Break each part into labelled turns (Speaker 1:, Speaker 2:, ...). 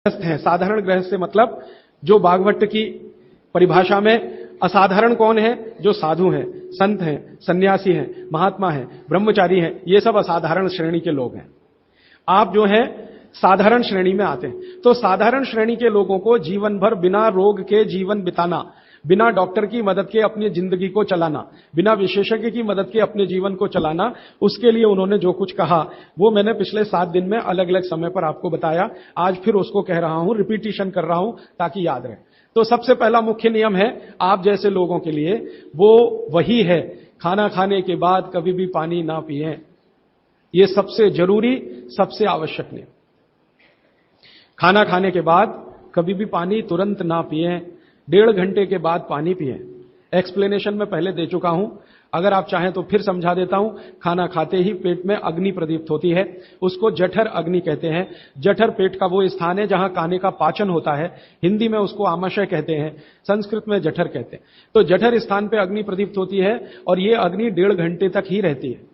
Speaker 1: गृहस्थ हैं। साधारण गृहस्थ से मतलब जो भागवत की परिभाषा में असाधारण कौन है? जो साधु हैं, संत हैं, सन्यासी हैं, महात्मा हैं, ब्रह्मचारी हैं, ये सब असाधारण श्रेणी के लोग हैं। आप जो हैं साधारण श्रेणी में आते हैं। तो साधारण श्रेणी के लोगों को जीवन भर बिना रोग के जीवन बिताना, बिना डॉक्टर की मदद के अपनी जिंदगी को चलाना, बिना विशेषज्ञ की मदद के अपने जीवन को चलाना, उसके लिए उन्होंने जो कुछ कहा वो मैंने पिछले 7 दिन में अलग अलग समय पर आपको बताया। आज फिर उसको कह रहा हूं, रिपीटिशन कर रहा हूं ताकि याद रहे। तो सबसे पहला मुख्य नियम है आप जैसे लोगों के लिए, वो वही है, खाना खाने के बाद कभी भी पानी ना पिएं। ये सबसे जरूरी, सबसे आवश्यक नियम। खाना खाने के बाद कभी भी पानी तुरंत ना पिएं, 1.5 घंटे के बाद पानी पिएं। एक्सप्लेनेशन में पहले दे चुका हूं, अगर आप चाहें तो फिर समझा देता हूं। खाना खाते ही पेट में अग्नि प्रदीप्त होती है, उसको जठर अग्नि कहते हैं। जठर पेट का वो स्थान है जहां खाने का पाचन होता है। हिंदी में उसको आमाशय कहते हैं, संस्कृत में जठर कहते हैं। तो जठर स्थान पर अग्नि प्रदीप्त होती है और ये अग्नि 1.5 घंटे तक ही रहती है।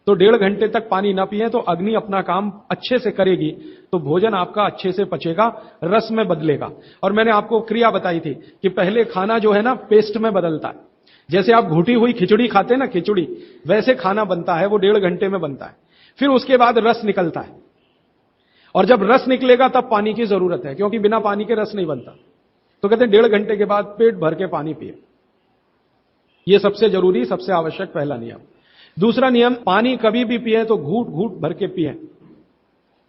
Speaker 1: तो 1.5 घंटे तक पानी ना पिए तो अग्नि अपना काम अच्छे से करेगी, तो भोजन आपका अच्छे से पचेगा, रस में बदलेगा। और मैंने आपको क्रिया बताई थी कि पहले खाना जो है ना पेस्ट में बदलता है। जैसे आप घुटी हुई खिचड़ी खाते हैं ना, खिचड़ी, वैसे खाना बनता है, वो 1.5 घंटे में बनता है। फिर उसके बाद रस निकलता है, और जब रस निकलेगा तब पानी की जरूरत है, क्योंकि बिना पानी के रस नहीं बनता। तो कहते हैं 1.5 घंटे के बाद पेट भर के पानी पिए। यह सबसे जरूरी, सबसे आवश्यक पहला नियम। दूसरा नियम, पानी कभी भी पिए तो घूट घूट भर के पिए।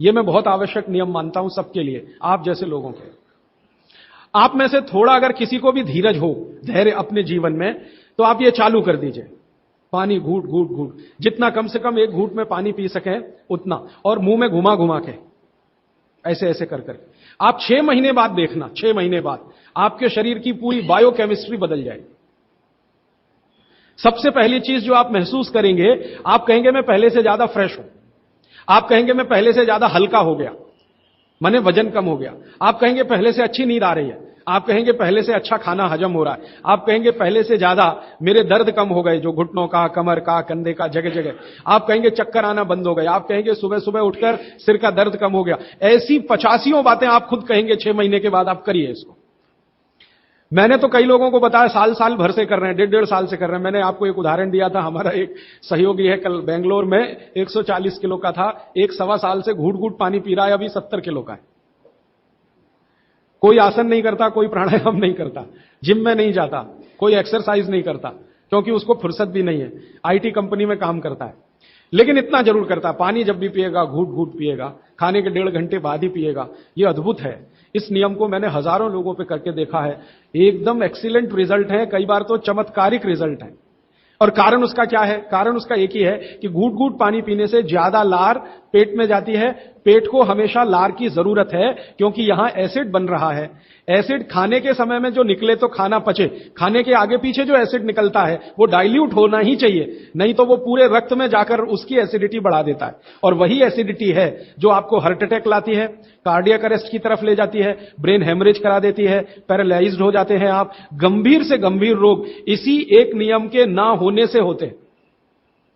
Speaker 1: यह मैं बहुत आवश्यक नियम मानता हूं सबके लिए, आप जैसे लोगों के। आप में से थोड़ा अगर किसी को भी धीरज हो, धैर्य अपने जीवन में, तो आप ये चालू कर दीजिए, पानी घूट घूट घूट, जितना कम से कम 1 घूट में पानी पी सके उतना, और मुंह में घुमा घुमा के ऐसे ऐसे कर कर। आप 6 महीने बाद देखना, 6 महीने बाद आपके शरीर की पूरी बायोकेमिस्ट्री बदल जाएगी। सबसे पहली चीज जो आप महसूस करेंगे, आप कहेंगे मैं पहले से ज्यादा फ्रेश हूं, आप कहेंगे मैं पहले से ज्यादा हल्का हो गया, माने वजन कम हो गया, आप कहेंगे पहले से अच्छी नींद आ रही है, आप कहेंगे पहले से अच्छा खाना हजम हो रहा है, आप कहेंगे पहले से ज्यादा मेरे दर्द कम हो गए, जो घुटनों का, कमर का, कंधे का, जगह जगह, आप कहेंगे चक्कर आना बंद हो गए, आप कहेंगे सुबह सुबह उठकर सिर का दर्द कम हो गया। ऐसी 85 बातें आप खुद कहेंगे 6 महीने के बाद। आप करिए इसको। मैंने तो कई लोगों को बताया साल साल भर से कर रहे हैं, 1.5 साल से कर रहे हैं। मैंने आपको एक उदाहरण दिया था, हमारा एक सहयोगी है, कल बेंगलोर में 140 किलो का था, 1 सवा साल से घूट घूट पानी पी रहा है, अभी 70 किलो का है। कोई आसन नहीं करता, कोई प्राणायाम नहीं करता, जिम में नहीं जाता, कोई एक्सरसाइज नहीं करता, क्योंकि उसको फुर्सत भी नहीं है, आईटी कंपनी में काम करता है। लेकिन इतना जरूर करता है, पानी जब भी पिएगा घूट घूट पिएगा, खाने के 1.5 घंटे बाद ही पिएगा। यह अद्भुत है। इस नियम को मैंने हजारों लोगों पे करके देखा है, एकदम एक्सीलेंट रिजल्ट है, कई बार तो चमत्कारिक रिजल्ट है। और कारण उसका क्या है? कारण उसका एक ही है कि घूट घूट पानी पीने से ज्यादा लार पेट में जाती है। पेट को हमेशा लार की जरूरत है, क्योंकि यहां एसिड बन रहा है। एसिड खाने के समय में जो निकले तो खाना पचे, खाने के आगे पीछे जो एसिड निकलता है वो डाइल्यूट होना ही चाहिए, नहीं तो वो पूरे रक्त में जाकर उसकी एसिडिटी बढ़ा देता है। और वही एसिडिटी है जो आपको हार्ट अटैक लाती है, कार्डियक अरेस्ट की तरफ ले जाती है, ब्रेन हेमरेज करा देती है, पैरालाइज्ड हो जाते हैं आप। गंभीर से गंभीर रोग इसी एक नियम के ना होने से होते हैं।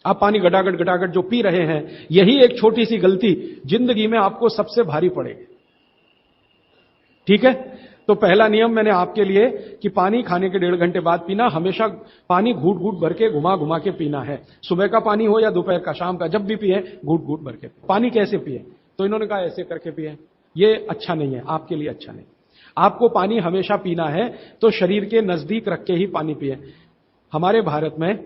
Speaker 1: आप पानी गटागट गटागट जो पी रहे हैं, यही एक छोटी सी गलती जिंदगी में आपको सबसे भारी पड़ेगी। ठीक है? तो पहला नियम मैंने आपके लिए कि पानी खाने के 1.5 घंटे बाद पीना, हमेशा पानी घूट घूट भर के घुमा घुमा के पीना है। सुबह का पानी हो या दोपहर का, शाम का, जब भी पिए घूट घूट भर के। पानी कैसे पिए? तो इन्होंने कहा ऐसे करके पिए। ये अच्छा नहीं है, आपके लिए अच्छा नहीं। आपको पानी हमेशा पीना है तो शरीर के नजदीक रख के ही पानी पिए। हमारे भारत में,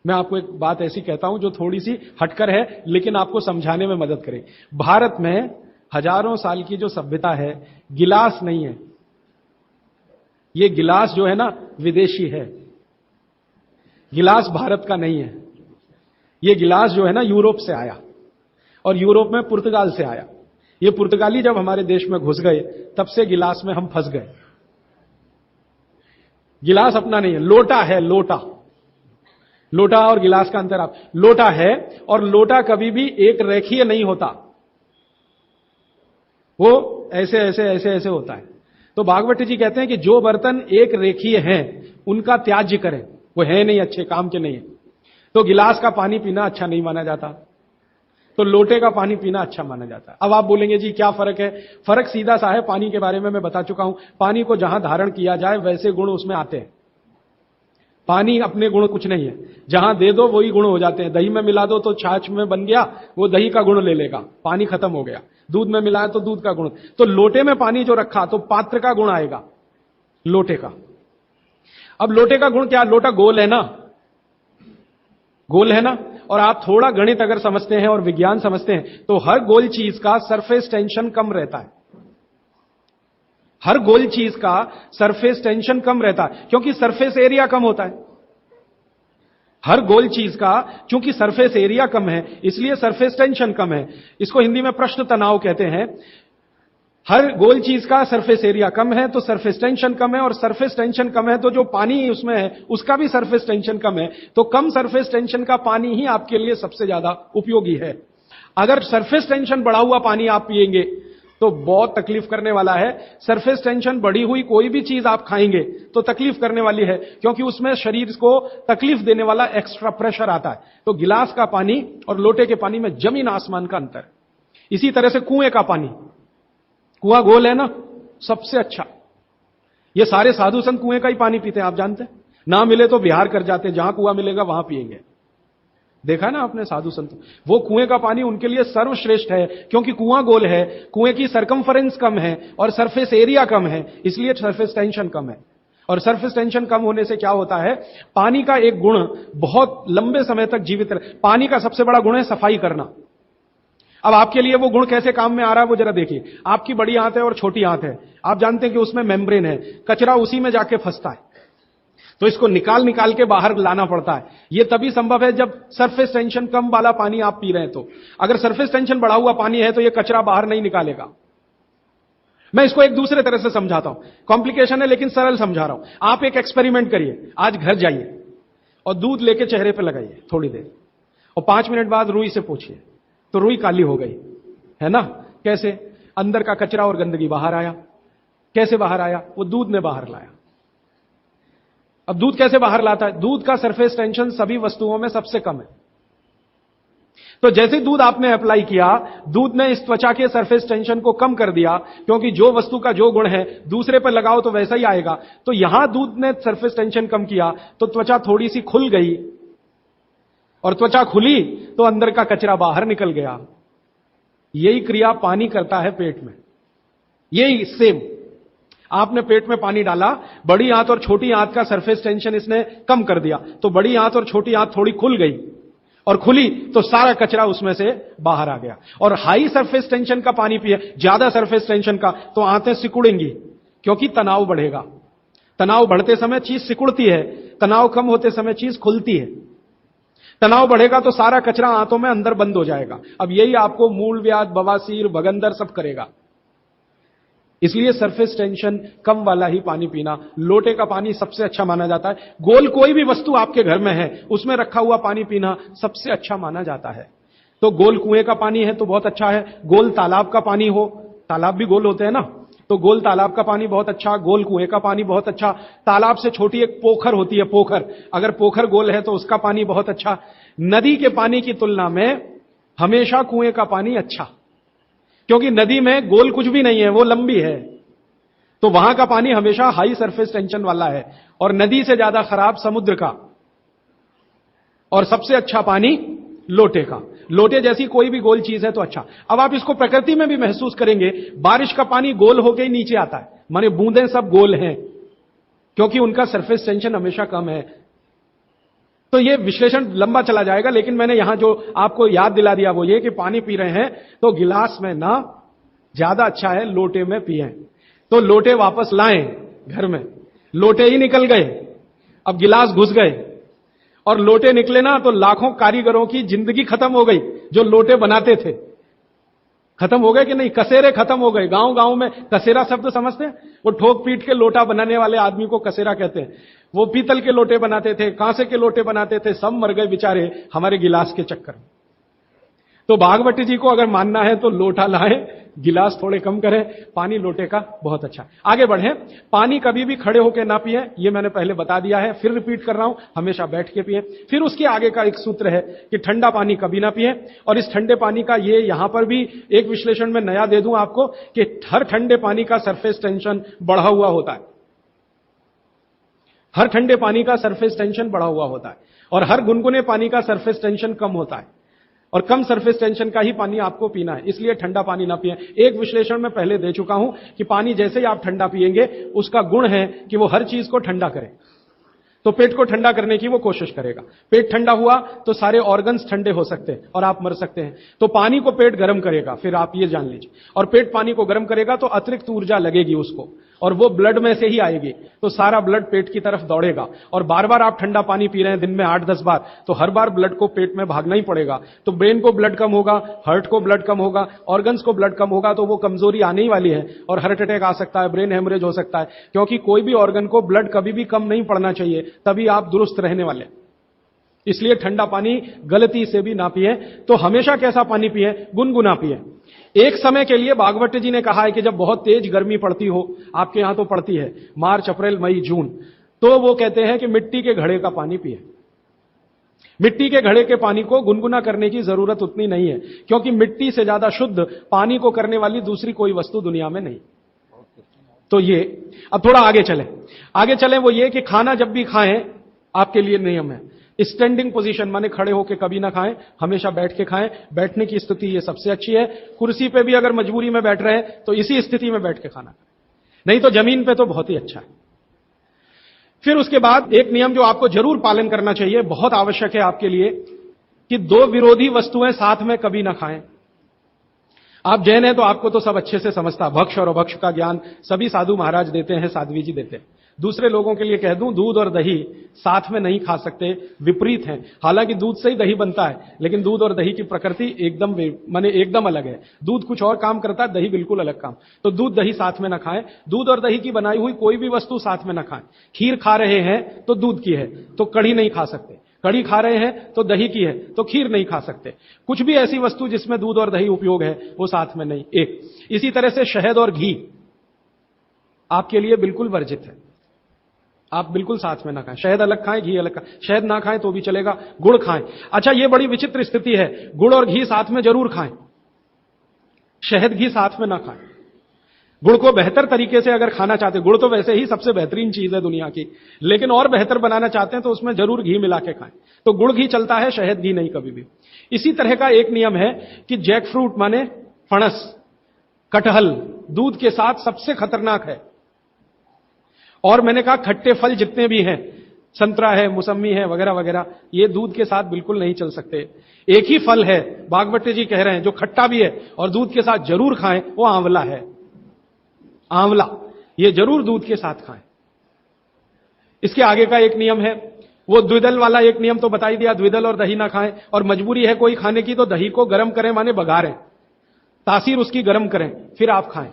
Speaker 1: मैं आपको एक बात ऐसी कहता हूं जो थोड़ी सी हटकर है, लेकिन आपको समझाने में मदद करे। भारत में हजारों साल की जो सभ्यता है, गिलास नहीं है। ये गिलास जो है ना विदेशी है, गिलास भारत का नहीं है। ये गिलास जो है ना यूरोप से आया, और यूरोप में पुर्तगाल से आया। ये पुर्तगाली जब हमारे देश में घुस गए, तब से गिलास में हम फंस गए। गिलास अपना नहीं है, लोटा है, लोटा। लोटा और गिलास का अंतर आप, लोटा है, और लोटा कभी भी एक रेखीय नहीं होता, वो ऐसे ऐसे ऐसे ऐसे होता है। तो भागवत जी कहते हैं कि जो बर्तन एक रेखीय हैं उनका त्याज्य करें, वो है नहीं अच्छे, काम के नहीं है। तो गिलास का पानी पीना अच्छा नहीं माना जाता। तो लोटे का पानी पीना अच्छा माना जाता है। अब आप बोलेंगे जी क्या फर्क है? फर्क सीधा सा है, पानी के बारे में मैं बता चुका हूं। पानी को जहां धारण किया जाए वैसे गुण उसमें आते हैं। पानी अपने गुण कुछ नहीं है, जहां दे दो वही गुण हो जाते हैं। दही में मिला दो तो छाछ में बन गया, वो दही का गुण ले लेगा, पानी खत्म हो गया। दूध में मिलाया तो दूध का गुण। तो लोटे में पानी जो रखा तो पात्र का गुण आएगा लोटे का। अब लोटे का गुण क्या? लोटा गोल है ना, गोल है ना। और आप थोड़ा गणित अगर समझते हैं और विज्ञान समझते हैं तो हर गोल चीज का सरफेस टेंशन कम रहता है। हर गोल चीज का सरफेस टेंशन कम रहता है क्योंकि सरफेस एरिया कम होता है। हर गोल चीज का चूंकि सरफेस एरिया कम है इसलिए सरफेस टेंशन कम है। इसको हिंदी में पृष्ठ तनाव कहते हैं। हर गोल चीज का सरफेस एरिया कम है तो सरफेस टेंशन कम है, और सरफेस टेंशन कम है तो जो पानी उसमें है उसका भी सरफेस टेंशन कम है। तो कम सरफेस टेंशन का पानी ही आपके लिए सबसे ज्यादा उपयोगी है। अगर सरफेस टेंशन बढ़ा हुआ पानी आप पिएंगे तो बहुत तकलीफ करने वाला है। सरफेस टेंशन बढ़ी हुई कोई भी चीज आप खाएंगे तो तकलीफ करने वाली है, क्योंकि उसमें शरीर को तकलीफ देने वाला एक्स्ट्रा प्रेशर आता है। तो गिलास का पानी और लोटे के पानी में जमीन आसमान का अंतर। इसी तरह से कुएं का पानी, कुआं गोल है ना, सबसे अच्छा। ये सारे साधु संत कुएं का ही पानी पीते हैं, आप जानते हैं। ना मिले तो बिहार कर जाते हैं, जहां कुआं मिलेगा वहां पिएंगे। देखा ना आपने साधु संत, वो कुएं का पानी उनके लिए सर्वश्रेष्ठ है, क्योंकि कुआं गोल है, कुएं की सरकमफरेंस कम है और सरफेस एरिया कम है, इसलिए सरफेस टेंशन कम है। और सरफेस टेंशन कम होने से क्या होता है, पानी का एक गुण बहुत लंबे समय तक जीवित रहे। पानी का सबसे बड़ा गुण है सफाई करना। अब आपके लिए वो गुण कैसे काम में आ रहा है वो जरा देखिए। आपकी बड़ी आंत है और छोटी आंत है, आप जानते हैं कि उसमें मेम्ब्रेन है, कचरा उसी में जाके फंसता है, तो इसको निकाल निकाल के बाहर लाना पड़ता है। ये तभी संभव है जब सरफेस टेंशन कम वाला पानी आप पी रहे हैं। तो अगर सरफेस टेंशन बढ़ा हुआ पानी है तो ये कचरा बाहर नहीं निकालेगा। मैं इसको एक दूसरे तरह से समझाता हूं, कॉम्प्लिकेशन है लेकिन सरल समझा रहा हूं। आप एक एक्सपेरिमेंट करिए, आज घर जाइए और दूध लेके चेहरे पे लगाइए थोड़ी देर, और 5 मिनट बाद रुई से पूछिए तो रुई काली हो गई है ना। कैसे? अंदर का कचरा और गंदगी बाहर आया। कैसे बाहर आया? वो दूध ने बाहर लाया। अब दूध कैसे बाहर लाता है? दूध का सरफेस टेंशन सभी वस्तुओं में सबसे कम है। तो जैसे दूध आपने अप्लाई किया, दूध ने इस त्वचा के सरफेस टेंशन को कम कर दिया, क्योंकि जो वस्तु का जो गुण है दूसरे पर लगाओ तो वैसा ही आएगा। तो यहां दूध ने सरफेस टेंशन कम किया तो त्वचा थोड़ी सी खुल गई, और त्वचा खुली तो अंदर का कचरा बाहर निकल गया। यही क्रिया पानी करता है पेट में। यही सेम, आपने पेट में पानी डाला, बड़ी आंत और छोटी आंत का सरफेस टेंशन इसने कम कर दिया, तो बड़ी आंत और छोटी आंत थोड़ी खुल गई, और खुली तो सारा कचरा उसमें से बाहर आ गया। और हाई सरफेस टेंशन का पानी पिए, ज्यादा सरफेस टेंशन का, तो आंतें सिकुड़ेंगी, क्योंकि तनाव बढ़ेगा। तनाव बढ़ते समय चीज सिकुड़ती है, तनाव कम होते समय चीज खुलती है। तनाव बढ़ेगा तो सारा कचरा आंतों में अंदर बंद हो जाएगा। अब यही आपको मूलव्याध, बवासीर, भगंदर सब करेगा। इसलिए सरफेस टेंशन कम वाला ही पानी पीना, लोटे का पानी सबसे अच्छा माना जाता है। गोल कोई भी वस्तु आपके घर में है उसमें रखा हुआ पानी पीना सबसे अच्छा माना जाता है। तो गोल कुएं का पानी है तो बहुत अच्छा है। गोल तालाब का पानी हो, तालाब भी गोल होते हैं ना, तो गोल तालाब का पानी बहुत अच्छा, गोल कुएं का पानी बहुत अच्छा। तालाब से छोटी एक पोखर होती है, पोखर, अगर पोखर गोल है तो उसका पानी बहुत अच्छा। नदी के पानी की तुलना में हमेशा कुएं का पानी अच्छा, क्योंकि नदी में गोल कुछ भी नहीं है, वो लंबी है, तो वहां का पानी हमेशा हाई सरफेस टेंशन वाला है। और नदी से ज्यादा खराब समुद्र का, और सबसे अच्छा पानी लोटे का। लोटे जैसी कोई भी गोल चीज है तो अच्छा। अब आप इसको प्रकृति में भी महसूस करेंगे, बारिश का पानी गोल होकर ही नीचे आता है, माने बूंदें सब गोल हैं, क्योंकि उनका सरफेस टेंशन हमेशा कम है। तो ये विश्लेषण लंबा चला जाएगा, लेकिन मैंने यहां जो आपको याद दिला दिया वो ये कि पानी पी रहे हैं तो गिलास में ना, ज्यादा अच्छा है लोटे में पिए। तो लोटे वापस लाएं घर में, लोटे ही निकल गए, अब गिलास घुस गए, और लोटे निकले ना तो लाखों कारीगरों की जिंदगी खत्म हो गई जो लोटे बनाते थे। खत्म हो गए कि नहीं? कसेरे खत्म हो गए। गांव गांव में कसेरा शब्द समझते हैं? वो ठोक पीट के लोटा बनाने वाले आदमी को कसेरा कहते हैं। वो पीतल के लोटे बनाते थे, कांसे के लोटे बनाते थे, सब मर गए बेचारे हमारे गिलास के चक्कर में। तो भागवत जी को अगर मानना है तो लोटा लाएं, गिलास थोड़े कम करें, पानी लोटे का बहुत अच्छा। आगे बढ़ें। पानी कभी भी खड़े होकर ना पिए, ये मैंने पहले बता दिया है, फिर रिपीट कर रहा हूं, हमेशा बैठ के पिए। फिर उसके आगे का एक सूत्र है कि ठंडा पानी कभी ना पिए। और इस ठंडे पानी का ये यहां पर भी एक विश्लेषण में नया दे दूं आपको कि हर ठंडे पानी का सरफेस टेंशन बढ़ा हुआ होता है। हर ठंडे पानी का सरफेस टेंशन बढ़ा हुआ होता है और हर गुनगुने पानी का सरफेस टेंशन कम होता है, और कम सरफेस टेंशन का ही पानी आपको पीना है, इसलिए ठंडा पानी ना पिए। एक विश्लेषण में पहले दे चुका हूं कि पानी जैसे ही आप ठंडा पिएंगे, उसका गुण है कि वो हर चीज को ठंडा करे। तो पेट को ठंडा करने की वो कोशिश करेगा। पेट ठंडा हुआ तो सारे ऑर्गन्स ठंडे हो सकते हैं और आप मर सकते हैं। तो पानी को पेट गर्म करेगा, फिर आप ये जान लीजिए, और पेट पानी को गर्म करेगा तो अतिरिक्त ऊर्जा लगेगी उसको, और वो ब्लड में से ही आएगी, तो सारा ब्लड पेट की तरफ दौड़ेगा। और बार बार आप ठंडा पानी पी रहे हैं दिन में 8-10 बार, तो हर बार ब्लड को पेट में भागना ही पड़ेगा। तो ब्रेन को ब्लड कम होगा, हार्ट को ब्लड कम होगा, ऑर्गन्स को ब्लड कम होगा, तो वो कमजोरी आने ही वाली है और हार्ट अटैक आ सकता है, ब्रेन हेमरेज हो सकता है। क्योंकि कोई भी ऑर्गन को ब्लड कभी भी कम नहीं पड़ना चाहिए, तभी आप दुरुस्त रहने वाले। इसलिए ठंडा पानी गलती से भी ना पिए। तो हमेशा कैसा पानी पिए? गुनगुना पिए। एक समय के लिए भागवत जी ने कहा है कि जब बहुत तेज गर्मी पड़ती हो, आपके यहां तो पड़ती है, मार्च, अप्रैल, मई, जून, तो वो कहते हैं कि मिट्टी के घड़े का पानी पिए। मिट्टी के घड़े के पानी को गुनगुना करने की जरूरत उतनी नहीं है, क्योंकि मिट्टी से ज्यादा शुद्ध पानी को करने वाली दूसरी कोई वस्तु दुनिया में नहीं। तो ये अब थोड़ा आगे चले वो ये कि खाना जब भी खाएं, आपके लिए नियम है, स्टैंडिंग पोजीशन, माने खड़े होकर कभी ना खाएं, हमेशा बैठ के खाएं। बैठने की स्थिति ये सबसे अच्छी है। कुर्सी पे भी अगर मजबूरी में बैठ रहे हैं तो इसी स्थिति में बैठ के खाना, नहीं तो जमीन पे तो बहुत ही अच्छा है। फिर उसके बाद एक नियम जो आपको जरूर पालन करना चाहिए, बहुत आवश्यक है आपके लिए, कि दो विरोधी वस्तुएं साथ में कभी ना खाएं। आप जैन हैं तो आपको तो सब अच्छे से समझता, भक्ष और अभक्ष का ज्ञान सभी साधु महाराज देते हैं, साध्वी जी देते हैं। दूसरे लोगों के लिए कह दूं, दूध और दही साथ में नहीं खा सकते, विपरीत हैं। हालांकि दूध से ही दही बनता है, लेकिन दूध और दही की प्रकृति एकदम अलग है। दूध कुछ और काम करता है, दही बिल्कुल अलग काम। तो दूध दही साथ में ना खाएं। दूध और दही की बनाई हुई कोई भी वस्तु साथ में ना खाएं। खीर खा रहे हैं तो दूध की है, तो कढ़ी नहीं खा सकते। कढ़ी खा रहे हैं तो दही की है, तो खीर नहीं खा सकते। कुछ भी ऐसी वस्तु जिसमें दूध और दही उपयोग है, वो साथ में नहीं। एक इसी तरह से शहद और घी आपके लिए बिल्कुल वर्जित है, आप बिल्कुल साथ में ना खाएं। शहद अलग खाएं, घी अलग खाएं। शहद ना खाएं तो भी चलेगा, गुड़ खाएं। अच्छा, ये बड़ी विचित्र स्थिति है, गुड़ और घी साथ में जरूर खाएं, शहद घी साथ में ना खाएं। गुड़ को बेहतर तरीके से अगर खाना चाहते हैं, गुड़ तो वैसे ही सबसे बेहतरीन चीज है दुनिया की, लेकिन और बेहतर बनाना चाहते हैं तो उसमें जरूर घी मिला के खाएं। तो गुड़ घी चलता है, शहद घी नहीं कभी भी। इसी तरह का एक नियम है कि जैक फ्रूट माने फणस, कटहल दूध के साथ सबसे खतरनाक है। और मैंने कहा खट्टे फल जितने भी हैं, संतरा है, मौसम्मी है, वगैरह वगैरह, ये दूध के साथ बिल्कुल नहीं चल सकते। एक ही फल है, भागवत जी कह रहे हैं, जो खट्टा भी है और दूध के साथ जरूर खाएं, वो आंवला है। आंवला ये जरूर दूध के साथ खाएं। इसके आगे का एक नियम है, वो द्विदल वाला एक नियम तो बता ही दिया, द्विदल और दही ना खाएं। और मजबूरी है कोई खाने की तो दही को गर्म करें, माने बघारें, तासीर उसकी गर्म करें, फिर आप खाएं।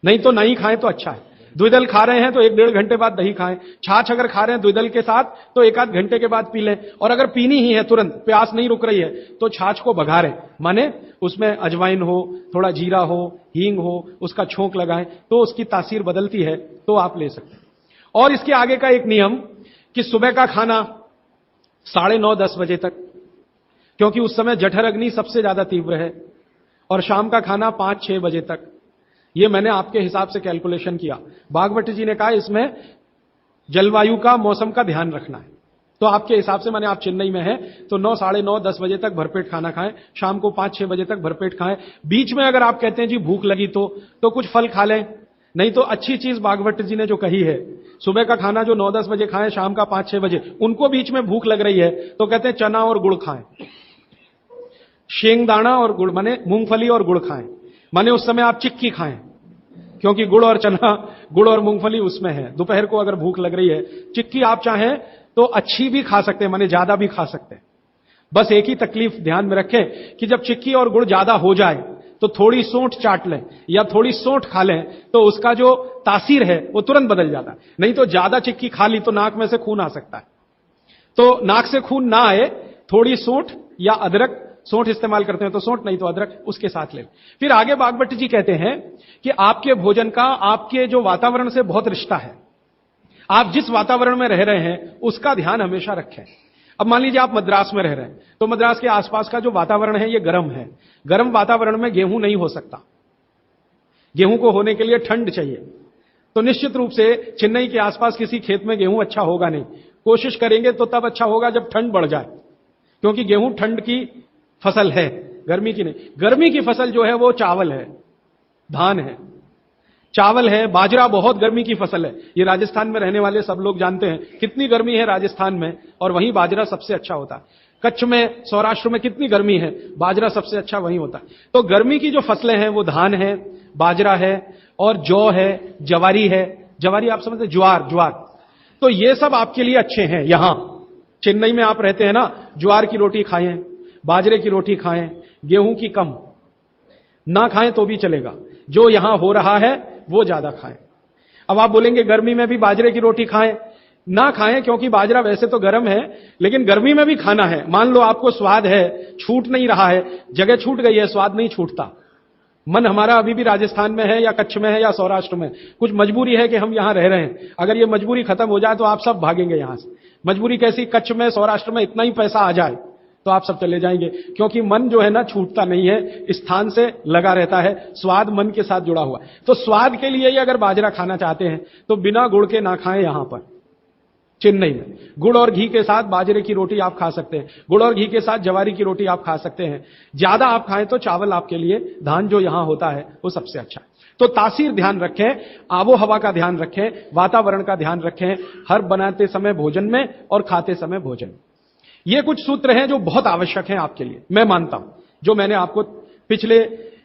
Speaker 1: नहीं तो नहीं खाएं तो अच्छा है। द्विदल खा रहे हैं तो 1-1.5 घंटे बाद दही खाएं। छाछ अगर खा रहे हैं द्विदल के साथ तो 1-8 घंटे के बाद पी लें। और अगर पीनी ही है तुरंत, प्यास नहीं रुक रही है, तो छाछ को बघारें, माने उसमें अजवाइन हो, थोड़ा जीरा हो, हींग हो, उसका छोंक लगाएं, तो उसकी तासीर बदलती है, तो आप ले सकते हैं। और इसके आगे का एक नियम कि सुबह का खाना 9:30-10 बजे तक, क्योंकि उस समय जठर अग्नि सबसे ज्यादा तीव्र है, और शाम का खाना 5-6 बजे तक। ये मैंने आपके हिसाब से कैलकुलेशन किया। भागवत जी ने कहा इसमें जलवायु का, मौसम का ध्यान रखना है, तो आपके हिसाब से, माने आप चेन्नई में हैं तो 9, 9:30, 10 बजे तक भरपेट खाना खाएं, शाम को 5-6 बजे तक भरपेट खाएं। बीच में अगर आप कहते हैं जी भूख लगी तो कुछ फल खा लें। नहीं तो अच्छी चीज भागवत जी ने जो कही है, सुबह का खाना जो 9-10 बजे खाएं, शाम का 5-6 बजे, उनको बीच में भूख लग रही है तो कहते हैं चना और गुड़ खाएं, शेंगदाना और गुड़, माने मूंगफली और गुड़ खाएं। माने उस समय आप चिक्की खाएं, क्योंकि गुड़ और चना, गुड़ और मूंगफली उसमें है। दोपहर को अगर भूख लग रही है, चिक्की आप चाहें तो अच्छी भी खा सकते हैं, माने ज्यादा भी खा सकते हैं। बस एक ही तकलीफ ध्यान में रखें कि जब चिक्की और गुड़ ज्यादा हो जाए तो थोड़ी सोंठ चाट लें या थोड़ी सोंठ खा लें, तो उसका जो तासीर है वो तुरंत बदल जाता है। नहीं तो ज्यादा चिक्की खा ली तो नाक में से खून आ सकता है। तो नाक से खून ना आए, थोड़ी सोंठ या अदरक सोंठ इस्तेमाल करते हैं तो सोंठ, नहीं तो अदरक उसके साथ ले। फिर आगे बागभट्ट जी कहते हैं कि आपके भोजन का आपके जो वातावरण से बहुत रिश्ता है। आप जिस वातावरण में रह रहे हैं उसका ध्यान हमेशा रखें। अब मान लीजिए आप मद्रास में रह रहे हैं, तो मद्रास के आसपास का जो वातावरण है ये गर्म है। गर्म वातावरण में गेहूं नहीं हो सकता। गेहूं को होने के लिए ठंड चाहिए। तो निश्चित रूप से चेन्नई के आसपास किसी खेत में गेहूं अच्छा होगा नहीं। कोशिश करेंगे तो तब अच्छा होगा जब ठंड बढ़ जाए, क्योंकि गेहूं ठंड की फसल है, गर्मी की नहीं। गर्मी की फसल जो है वो चावल है, धान है, चावल है, बाजरा बहुत गर्मी की फसल है। ये राजस्थान में रहने वाले सब लोग जानते हैं कितनी गर्मी है राजस्थान में, और वहीं बाजरा सबसे अच्छा होता है। कच्छ में, सौराष्ट्र में कितनी गर्मी है, बाजरा सबसे अच्छा वहीं होता है। तो गर्मी की जो फसलें हैं वो धान है, बाजरा है और जौ है, जवारी है। जवारी आप समझते हैं, ज्वार। तो ये सब आपके लिए अच्छे हैं। यहां चेन्नई में आप रहते हैं ना, ज्वार की रोटी खाएं, बाजरे की रोटी खाएं, गेहूं की कम ना खाएं तो भी चलेगा। जो यहां हो रहा है वो ज्यादा खाएं। अब आप बोलेंगे गर्मी में भी बाजरे की रोटी खाएं, ना खाएं, क्योंकि बाजरा वैसे तो गर्म है, लेकिन गर्मी में भी खाना है। मान लो आपको स्वाद है, छूट नहीं रहा है, जगह छूट गई है, स्वाद नहीं छूटता। मन हमारा अभी भी राजस्थान में है या कच्छ में है या सौराष्ट्र में। कुछ मजबूरी है कि हम यहां रह रहे हैं। अगर ये मजबूरी खत्म हो जाए तो आप सब भागेंगे यहां से। मजबूरी कैसी, कच्छ में, सौराष्ट्र में इतना ही पैसा आ जाए तो आप सब चले जाएंगे, क्योंकि मन जो है ना छूटता नहीं है, स्थान से लगा रहता है। स्वाद मन के साथ जुड़ा हुआ। तो स्वाद के लिए ही अगर बाजरा खाना चाहते हैं तो बिना गुड़ के ना खाएं। यहां पर चेन्नई में गुड़ और घी के साथ बाजरे की रोटी आप खा सकते हैं, गुड़ और घी के साथ जवारी की रोटी आप खा सकते हैं। ज्यादा आप खाएं तो चावल आपके लिए, धान जो यहां होता है वो सबसे अच्छा है। तो तासीर ध्यान रखें, आबो हवा का ध्यान रखें, वातावरण का ध्यान रखें, हर बनाते समय भोजन में और खाते समय भोजन। ये कुछ सूत्र हैं जो बहुत आवश्यक हैं आपके लिए, मैं मानता हूं। जो मैंने आपको पिछले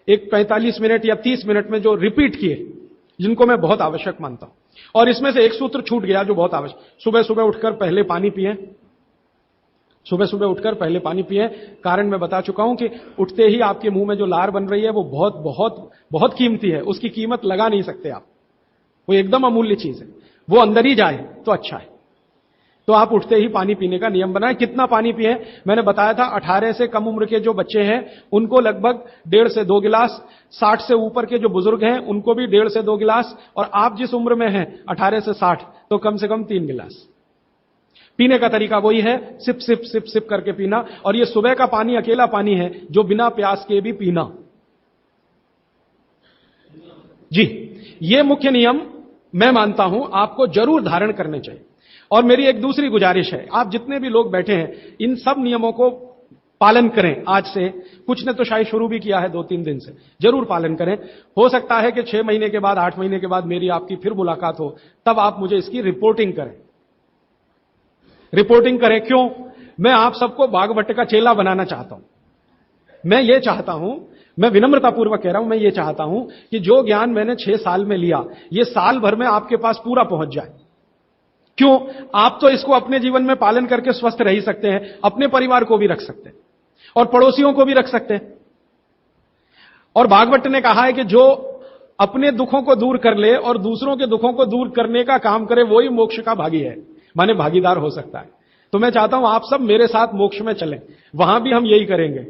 Speaker 1: एक 45 मिनट या 30 मिनट में जो रिपीट किए, जिनको मैं बहुत आवश्यक मानता हूं। और इसमें से एक सूत्र छूट गया जो बहुत आवश्यक। सुबह सुबह उठकर पहले पानी पिएं। सुबह सुबह उठकर पहले पानी पिएं। कारण मैं बता चुका हूं कि उठते ही आपके मुंह में जो लार बन रही है वो बहुत बहुत बहुत कीमती है। उसकी कीमत लगा नहीं सकते आप, वो एकदम अमूल्य चीज है। वो अंदर ही जाए तो अच्छा है। तो आप उठते ही पानी पीने का नियम बनाएं। कितना पानी पिएं? मैंने बताया था 18 से कम उम्र के जो बच्चे हैं उनको लगभग 1.5 से 2 गिलास, 60 से ऊपर के जो बुजुर्ग हैं उनको भी 1.5 से 2 गिलास, और आप जिस उम्र में हैं 18 से 60 तो कम से कम 3 गिलास। पीने का तरीका वही है, सिप सिप सिप सिप करके पीना। और ये सुबह का पानी अकेला पानी है जो बिना प्यास के भी पीना। जी, ये मुख्य नियम मैं मानता हूं आपको जरूर धारण करने चाहिए। और मेरी एक दूसरी गुजारिश है, आप जितने भी लोग बैठे हैं इन सब नियमों को पालन करें। आज से कुछ ने तो शायद शुरू भी किया है 2-3 दिन से, जरूर पालन करें। हो सकता है कि 6 महीने के बाद, 8 महीने के बाद मेरी आपकी फिर मुलाकात हो, तब आप मुझे इसकी रिपोर्टिंग करें। रिपोर्टिंग करें क्यों? मैं आप सबको बागभट्ट का चेला बनाना चाहता हूं। मैं ये चाहता हूं, मैं विनम्रतापूर्वक कह रहा हूं, मैं ये चाहता हूं कि जो ज्ञान मैंने 6 साल में लिया, ये साल भर में आपके पास पूरा पहुंच जाए। क्यों? आप तो इसको अपने जीवन में पालन करके स्वस्थ रह ही सकते हैं, अपने परिवार को भी रख सकते हैं और पड़ोसियों को भी रख सकते हैं। और भागवत ने कहा है कि जो अपने दुखों को दूर कर ले और दूसरों के दुखों को दूर करने का काम करे वही मोक्ष का भागी है, माने भागीदार हो सकता है। तो मैं चाहता हूं आप सब मेरे साथ मोक्ष में चलें, वहां भी हम यही करेंगे।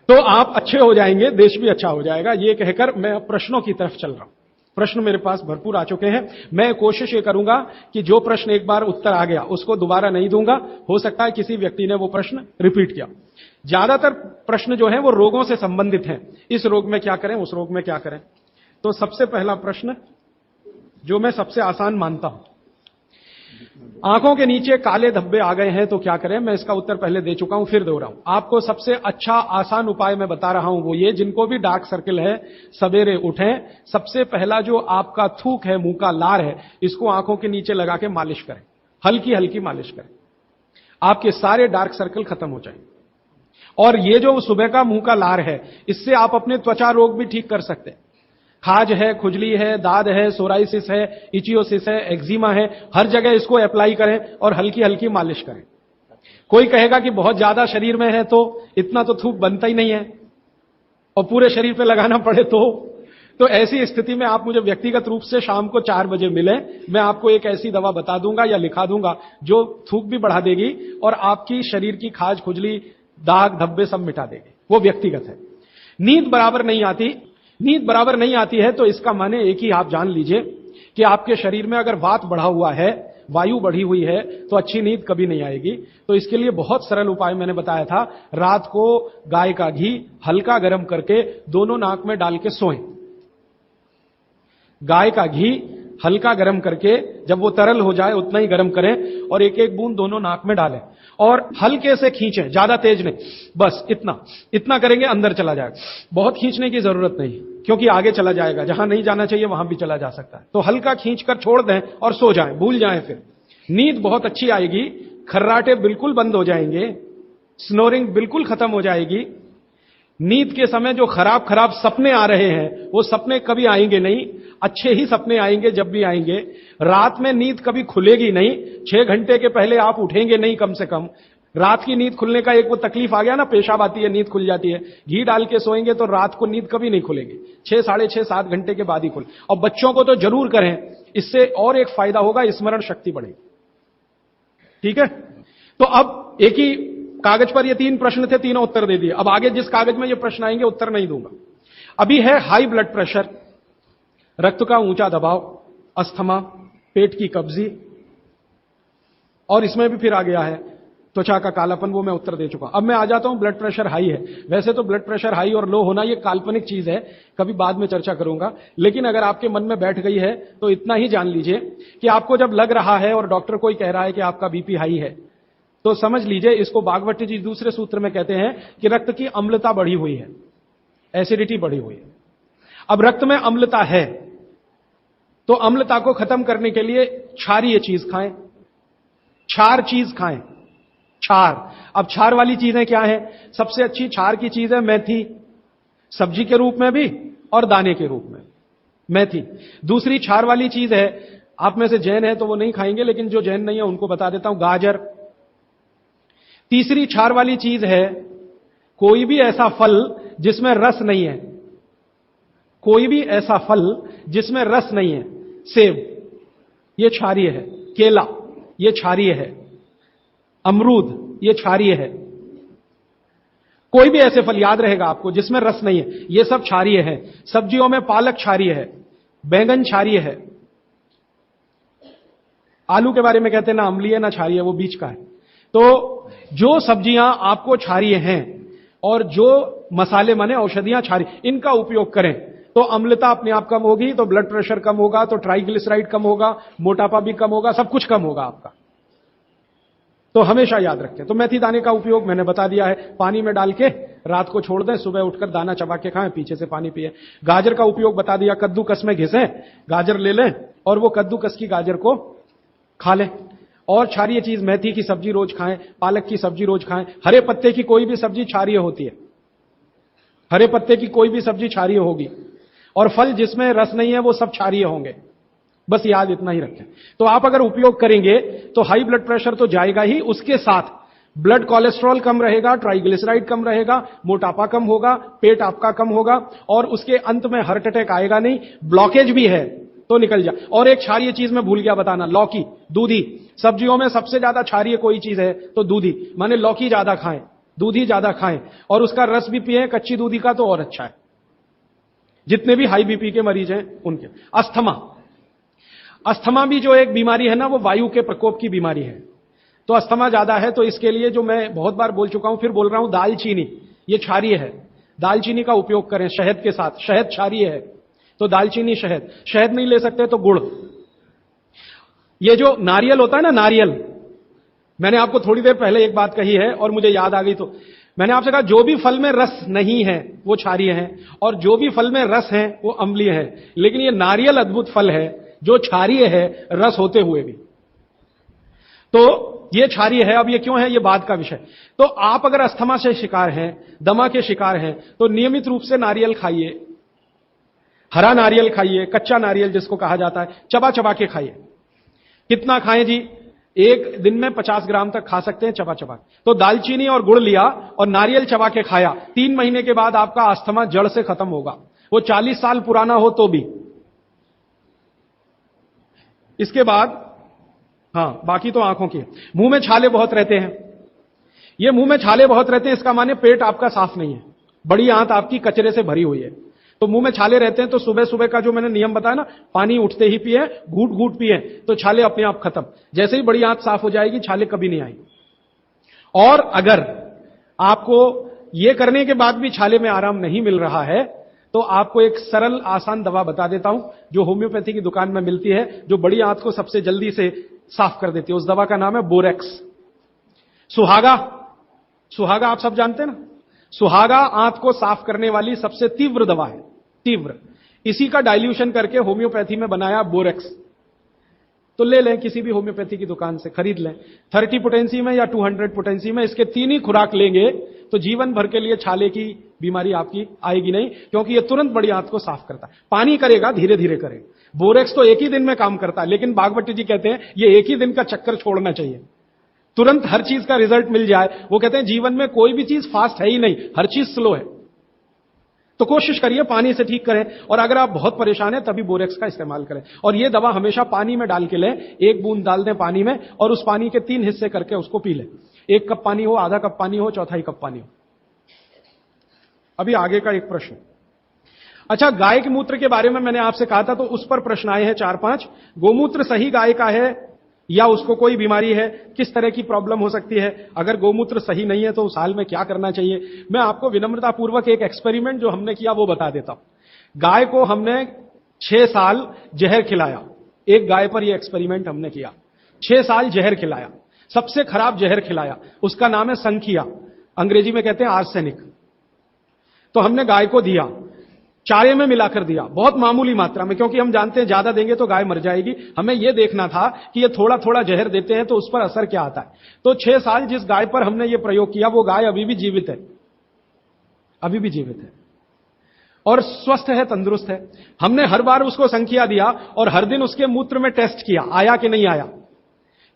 Speaker 1: तो आप अच्छे हो जाएंगे, देश भी अच्छा हो जाएगा। ये कहकर मैं प्रश्नों की तरफ चल रहा हूं। प्रश्न मेरे पास भरपूर आ चुके हैं। मैं कोशिश ये करूंगा कि जो प्रश्न एक बार उत्तर आ गया उसको दोबारा नहीं दूंगा। हो सकता है किसी व्यक्ति ने वो प्रश्न रिपीट किया। ज्यादातर प्रश्न जो हैं वो रोगों से संबंधित हैं। इस रोग में क्या करें, उस रोग में क्या करें। तो सबसे पहला प्रश्न जो मैं सबसे आसान मानता हूं, आंखों के नीचे काले धब्बे आ गए हैं तो क्या करें। मैं इसका उत्तर पहले दे चुका हूं, फिर दे रहा हूं। आपको सबसे अच्छा आसान उपाय मैं बता रहा हूं, वो ये, जिनको भी डार्क सर्किल है सवेरे उठें, सबसे पहला जो आपका थूक है, मुंह का लार है, इसको आंखों के नीचे लगा के मालिश करें, हल्की हल्की मालिश करें। आपके सारे डार्क सर्कल खत्म हो जाएंगे। और ये जो सुबह का मुंह का लार है, इससे आप अपने त्वचा रोग भी ठीक कर सकते हैं। खाज है, खुजली है, दाद है, सोराइसिस है, इचियोसिस है, एक्जिमा है, हर जगह इसको अप्लाई करें और हल्की हल्की मालिश करें। कोई कहेगा कि बहुत ज्यादा शरीर में है तो इतना तो थूक बनता ही नहीं है और पूरे शरीर पे लगाना पड़े तो तो ऐसी स्थिति में आप मुझे व्यक्तिगत रूप से शाम को 4 बजे मिलें, मैं आपको एक ऐसी दवा बता दूंगा या लिखा दूंगा जो थूक भी बढ़ा देगी और आपकी शरीर की खाज खुजली, दाग धब्बे सब मिटा देगी। वो व्यक्तिगत है। नींद बराबर नहीं आती है तो इसका माने एक ही आप जान लीजिए कि आपके शरीर में अगर वात बढ़ा हुआ है, वायु बढ़ी हुई है, तो अच्छी नींद कभी नहीं आएगी। तो इसके लिए बहुत सरल उपाय मैंने बताया था। रात को गाय का घी हल्का गर्म करके दोनों नाक में डाल के सोएं। गाय का घी हल्का गर्म करके, जब वो तरल हो जाए उतना ही गर्म करें और एक एक बूंद दोनों नाक में डालें और हल्के से खींचें, ज्यादा तेज नहीं, बस इतना करेंगे अंदर चला जाएगा। बहुत खींचने की जरूरत नहीं, क्योंकि आगे चला जाएगा, जहां नहीं जाना चाहिए वहां भी चला जा सकता है। तो हल्का खींचकर छोड़ दें और सो जाएं, भूल जाएं। फिर नींद बहुत अच्छी आएगी, खर्राटे बिल्कुल बंद हो जाएंगे, स्नोरिंग बिल्कुल खत्म हो जाएगी। नींद के समय जो खराब सपने आ रहे हैं वो सपने कभी आएंगे नहीं, अच्छे ही सपने आएंगे जब भी आएंगे। रात में नींद कभी खुलेगी नहीं, 6 घंटे के पहले आप उठेंगे नहीं कम से कम। रात की नींद खुलने का एक वो तकलीफ आ गया ना, पेशाब आती है, नींद खुल जाती है। घी डाल के सोएंगे तो रात को नींद कभी नहीं खुलेगी, 6, साढ़े 6, 7 घंटे के बाद ही खुले। और बच्चों को तो जरूर करें, इससे और एक फायदा होगा, स्मरण शक्ति बढ़ेगी। ठीक है, तो अब एक ही कागज पर ये 3 प्रश्न थे, तीनों उत्तर दे दिए। अब आगे जिस कागज में ये प्रश्न आएंगे उत्तर नहीं दूंगा। अभी है हाई ब्लड प्रेशर, रक्त का ऊंचा दबाव, अस्थमा, पेट की कब्जी, और इसमें भी फिर आ गया है त्वचा का कालापन, वो मैं उत्तर दे चुका। अब मैं आ जाता हूं ब्लड प्रेशर हाई है। वैसे तो ब्लड प्रेशर हाई और लो होना ये काल्पनिक चीज है, कभी बाद में चर्चा करूंगा, लेकिन अगर आपके मन में बैठ गई है तो इतना ही जान लीजिए कि आपको जब लग रहा है और डॉक्टर कोई कह रहा है कि आपका बीपी हाई है, तो समझ लीजिए, इसको भागवत जी दूसरे सूत्र में कहते हैं कि रक्त की अम्लता बढ़ी हुई है, एसिडिटी बढ़ी हुई है। अब रक्त में अम्लता है तो अम्लता को खत्म करने के लिए क्षारीय चीज खाएं, क्षार चीज खाएं, क्षार। अब क्षार वाली चीजें क्या है? सबसे अच्छी क्षार की चीज है मेथी, सब्जी के रूप में भी और दाने के रूप में मेथी। दूसरी क्षार वाली चीज है, आप में से जैन है तो वो नहीं खाएंगे, लेकिन जो जैन नहीं है उनको बता देता हूं, गाजर। तीसरी क्षार वाली चीज है कोई भी ऐसा फल जिसमें रस नहीं है, कोई भी ऐसा फल जिसमें रस नहीं है। सेब ये क्षारीय है, केला ये क्षारीय है, अमरूद ये क्षारीय है। कोई भी ऐसे फल याद रहेगा आपको जिसमें रस नहीं है, ये सब क्षारीय है। सब्जियों में पालक क्षारीय है, बैंगन क्षारीय है। आलू के बारे में कहते हैं ना अम्लीय ना क्षारीय, वो बीच का है। तो जो सब्जियां आपको क्षारीय हैं और जो मसाले माने औषधियां क्षारीय, इनका उपयोग करें तो अम्लता अपने आप कम होगी, तो ब्लड प्रेशर कम होगा, तो ट्राइग्लिसराइड कम होगा, मोटापा भी कम होगा, सब कुछ कम होगा आपका। तो हमेशा याद रखें। तो मेथी दाने का उपयोग मैंने बता दिया है, पानी में डाल के रात को छोड़ दें, सुबह उठकर दाना चबा के खाएं, पीछे से पानी पिए। गाजर का उपयोग बता दिया, कद्दूकस में घिसें, गाजर ले लें और वो कद्दूकस की गाजर को खा लें। और क्षारीय चीज मेथी की सब्जी रोज खाएं, पालक की सब्जी रोज खाएं। हरे पत्ते की कोई भी सब्जी क्षारीय होती है, हरे पत्ते की कोई भी सब्जी क्षारीय होगी, और फल जिसमें रस नहीं है वो सब क्षारीय होंगे। बस याद इतना ही रखें। तो आप अगर उपयोग करेंगे तो हाई ब्लड प्रेशर तो जाएगा ही, उसके साथ ब्लड कोलेस्ट्रॉल कम रहेगा, ट्राइग्लिसराइड कम रहेगा, मोटापा कम होगा, पेट आपका कम होगा, और उसके अंत में हार्ट अटैक आएगा नहीं। ब्लॉकेज भी है तो निकल जा। और एक क्षारीय चीज मैं भूल गया बताना, लौकी, दूधी। सब्जियों में सबसे ज्यादा क्षारीय कोई चीज है तो दूधी, माने लौकी ज्यादा खाएं, दूधी ज्यादा खाएं, और उसका रस भी पिए कच्ची दूधी का, तो और अच्छा है। जितने भी हाई बीपी के मरीज हैं उनके। अस्थमा भी जो एक बीमारी है ना, वो वायु के प्रकोप की बीमारी है। तो अस्थमा ज्यादा है तो इसके लिए जो मैं बहुत बार बोल चुका हूं, फिर बोल रहा हूं, दालचीनी ये क्षारीय है, दालचीनी का उपयोग करें शहद के साथ। शहद क्षारीय है तो दालचीनी, शहद नहीं ले सकते तो गुड़। ये जो नारियल होता है ना, नारियल, मैंने आपको थोड़ी देर पहले एक बात कही है और मुझे याद आ गई, तो मैंने आपसे कहा जो भी फल में रस नहीं है वो क्षारीय है, और जो भी फल में रस है वो अम्लीय है। लेकिन ये नारियल अद्भुत फल है जो क्षारीय है, रस होते हुए भी। तो ये क्षारीय है। अब ये क्यों है, ये बाद का विषय। तो आप अगर अस्थमा से शिकार हैं, दमा के शिकार हैं, तो नियमित रूप से नारियल खाइए, हरा नारियल खाइए, कच्चा नारियल जिसको कहा जाता है, चबा चबा के खाइए। कितना खाएं जी? एक दिन में 50 ग्राम तक खा सकते हैं चबा चबा। तो दालचीनी और गुड़ लिया और नारियल चबा के खाया, 3 महीने के बाद आपका अस्थमा जड़ से खत्म होगा। वो 40 साल पुराना हो तो भी। इसके बाद हां, बाकी तो आंखों की। मुंह में छाले बहुत रहते हैं। ये मुंह में छाले बहुत रहते हैं, इसका माने पेट आपका साफ नहीं है, बड़ी आंत आपकी कचरे से भरी हुई है। तो मुंह में छाले रहते हैं तो सुबह सुबह का जो मैंने नियम बताया ना, पानी उठते ही पिए, घूट घूट पिए, तो छाले अपने आप खत्म। जैसे ही बड़ी आंत साफ हो जाएगी, छाले कभी नहीं आएंगे। और अगर आपको ये करने के बाद भी छाले में आराम नहीं मिल रहा है, तो आपको एक सरल आसान दवा बता देता हूं, जो होम्योपैथी की दुकान में मिलती है, जो बड़ी आंत को सबसे जल्दी से साफ कर देती है। उस दवा का नाम है बोरेक्स। सुहागा, सुहागा आप सब जानते हैं ना, सुहागा आंत को साफ करने वाली सबसे तीव्र दवा है, तीव्र। इसी का डाइल्यूशन करके होम्योपैथी में बनाया बोरेक्स। तो ले लें, किसी भी होम्योपैथी की दुकान से खरीद लें, 30 पोटेंसी में या 200 पोटेंसी में। इसके 3 ही खुराक लेंगे तो जीवन भर के लिए छाले की बीमारी आपकी आएगी नहीं, क्योंकि यह तुरंत बड़ी आंत को साफ करता है। पानी करेगा, धीरे धीरे करेगा। बोरेक्स तो एक ही दिन में काम करता है, लेकिन बागवती जी कहते हैं ये एक ही दिन का चक्कर छोड़ना चाहिए, तुरंत हर चीज का रिजल्ट मिल जाए। वो कहते हैं जीवन में कोई भी चीज फास्ट है ही नहीं, हर चीज स्लो है। तो कोशिश करिए पानी से ठीक करें, और अगर आप बहुत परेशान हैं तभी बोरेक्स का इस्तेमाल करें। और ये दवा हमेशा पानी में डाल के लें, 1 बूंद डाल दें पानी में, और उस पानी के 3 हिस्से करके उसको पी लें। 1 कप पानी हो, आधा कप पानी हो, चौथाई कप पानी हो। अभी आगे का एक प्रश्न। अच्छा, गाय के मूत्र के बारे में मैंने आपसे कहा था, तो उस पर प्रश्न आए हैं 4-5। गोमूत्र सही गाय का है या उसको कोई बीमारी है, किस तरह की प्रॉब्लम हो सकती है, अगर गोमूत्र सही नहीं है तो उस हाल में क्या करना चाहिए। मैं आपको विनम्रतापूर्वक एक एक्सपेरिमेंट जो हमने किया वो बता देता हूं। गाय को हमने 6 साल जहर खिलाया। एक गाय पर यह एक्सपेरिमेंट हमने किया, 6 साल जहर खिलाया, सबसे खराब जहर खिलाया, उसका नाम है संखिया, अंग्रेजी में कहते हैं आर्सेनिक। तो हमने गाय को दिया, चारे में मिलाकर दिया, बहुत मामूली मात्रा में, क्योंकि हम जानते हैं ज्यादा देंगे तो गाय मर जाएगी। हमें यह देखना था कि ये थोड़ा थोड़ा जहर देते हैं तो उस पर असर क्या आता है। तो 6 साल जिस गाय पर हमने ये प्रयोग किया, वो गाय अभी भी जीवित है, अभी भी जीवित है और स्वस्थ है, तंदुरुस्त है। हमने हर बार उसको संख्या दिया और हर दिन उसके मूत्र में टेस्ट किया, आया कि नहीं आया,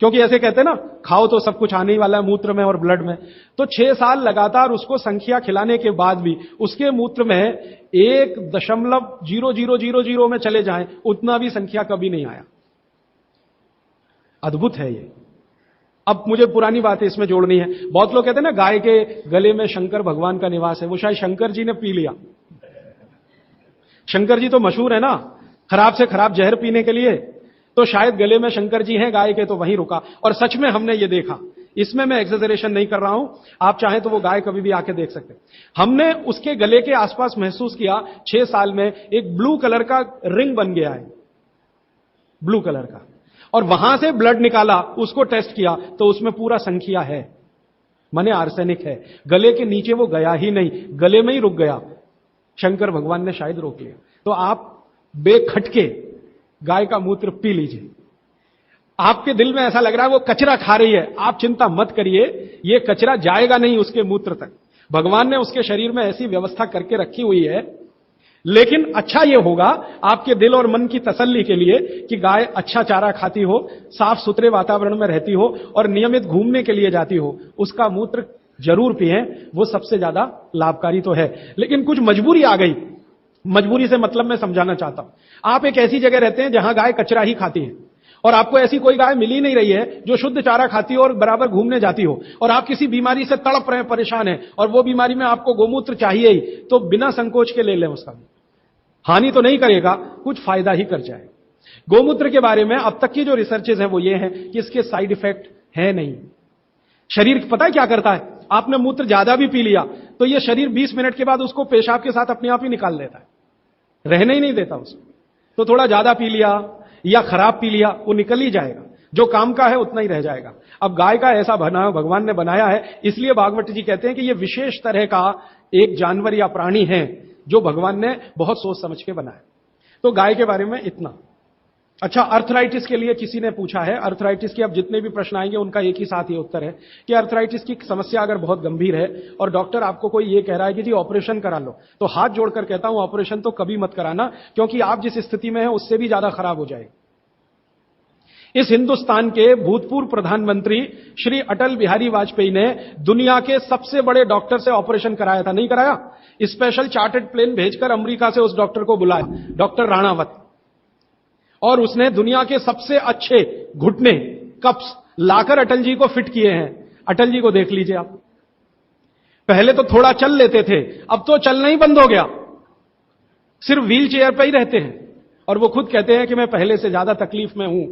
Speaker 1: क्योंकि ऐसे कहते हैं ना, खाओ तो सब कुछ आने ही वाला है मूत्र में और ब्लड में। तो 6 साल लगातार उसको संख्या खिलाने के बाद भी उसके मूत्र में 1.0000 में चले जाएं, उतना भी संख्या कभी नहीं आया। अद्भुत है ये। अब मुझे पुरानी बातें इसमें जोड़नी है। बहुत लोग कहते हैं ना, गाय के गले में शंकर भगवान का निवास है। वो शायद शंकर जी ने पी लिया। शंकर जी तो मशहूर है ना, खराब से खराब जहर पीने के लिए। तो शायद गले में शंकर जी हैं गाय के, तो वहीं रुका। और सच में हमने ये देखा, इसमें मैं एक्सेजरेशन नहीं कर रहा हूं, आप चाहें तो वो गाय कभी भी आके देख सकते हैं। हमने उसके गले के आसपास महसूस किया 6 साल में एक ब्लू कलर का रिंग बन गया है, ब्लू कलर का, और वहां से ब्लड निकाला, उसको टेस्ट किया तो उसमें पूरा संख्या है, माने आर्सेनिक है। गले के नीचे वो गया ही नहीं, गले में ही रुक गया। शंकर भगवान ने शायद रोक लिया। तो आप बेखटके गाय का मूत्र पी लीजिए। आपके दिल में ऐसा लग रहा है वो कचरा खा रही है, आप चिंता मत करिए, ये कचरा जाएगा नहीं उसके मूत्र तक। भगवान ने उसके शरीर में ऐसी व्यवस्था करके रखी हुई है। लेकिन अच्छा ये होगा आपके दिल और मन की तसल्ली के लिए कि गाय अच्छा चारा खाती हो, साफ सुथरे वातावरण में रहती हो और नियमित घूमने के लिए जाती हो, उसका मूत्र जरूर पिएं, वो सबसे ज्यादा लाभकारी तो है। लेकिन कुछ मजबूरी आ गई, मजबूरी से मतलब मैं समझाना चाहता हूं। आप एक ऐसी जगह रहते हैं जहां गाय कचरा ही खाती है और आपको ऐसी कोई गाय मिल ही नहीं रही है जो शुद्ध चारा खाती हो और बराबर घूमने जाती हो, और आप किसी बीमारी से तड़प रहे हैं, परेशान हैं, और वो बीमारी में आपको गोमूत्र चाहिए ही, तो बिना संकोच के ले लें। उसका हानि तो नहीं करेगा, कुछ फायदा ही कर जाए। गोमूत्र के बारे में अब तक की जो रिसर्चेज है वो ये है कि इसके साइड इफेक्ट है नहीं। शरीर पता है क्या करता है, आपने मूत्र ज्यादा भी पी लिया तो ये शरीर 20 मिनट के बाद उसको पेशाब के साथ अपने आप ही निकाल देता है, रहने ही नहीं देता उसको। तो थोड़ा ज्यादा पी लिया या खराब पी लिया, वो निकल ही जाएगा, जो काम का है उतना ही रह जाएगा। अब गाय का ऐसा बना भगवान ने बनाया है, इसलिए भागवत जी कहते हैं कि ये विशेष तरह का एक जानवर या प्राणी है जो भगवान ने बहुत सोच समझ के बनाया। तो गाय के बारे में इतना। अच्छा, अर्थराइटिस के लिए किसी ने पूछा है, अर्थराइटिस के अब जितने भी प्रश्न आएंगे उनका एक ही साथ ही उत्तर है कि अर्थराइटिस की समस्या अगर बहुत गंभीर है और डॉक्टर आपको कोई ये कह रहा है कि जी ऑपरेशन करा लो, तो हाथ जोड़कर कहता हूं ऑपरेशन तो कभी मत कराना, क्योंकि आप जिस स्थिति में हैं उससे भी ज्यादा खराब हो जाएगी। इस हिंदुस्तान के भूतपूर्व प्रधानमंत्री श्री अटल बिहारी वाजपेयी ने दुनिया के सबसे बड़े डॉक्टर से ऑपरेशन कराया था, नहीं कराया? स्पेशल चार्टर्ड प्लेन भेजकर अमेरिका से उस डॉक्टर को बुलाया, डॉक्टर राणावत, और उसने दुनिया के सबसे अच्छे घुटने कप्स लाकर अटल जी को फिट किए हैं। अटल जी को देख लीजिए आप, पहले तो थोड़ा चल लेते थे, अब तो चलना ही बंद हो गया, सिर्फ व्हील चेयर पर ही रहते हैं, और वो खुद कहते हैं कि मैं पहले से ज्यादा तकलीफ में हूं।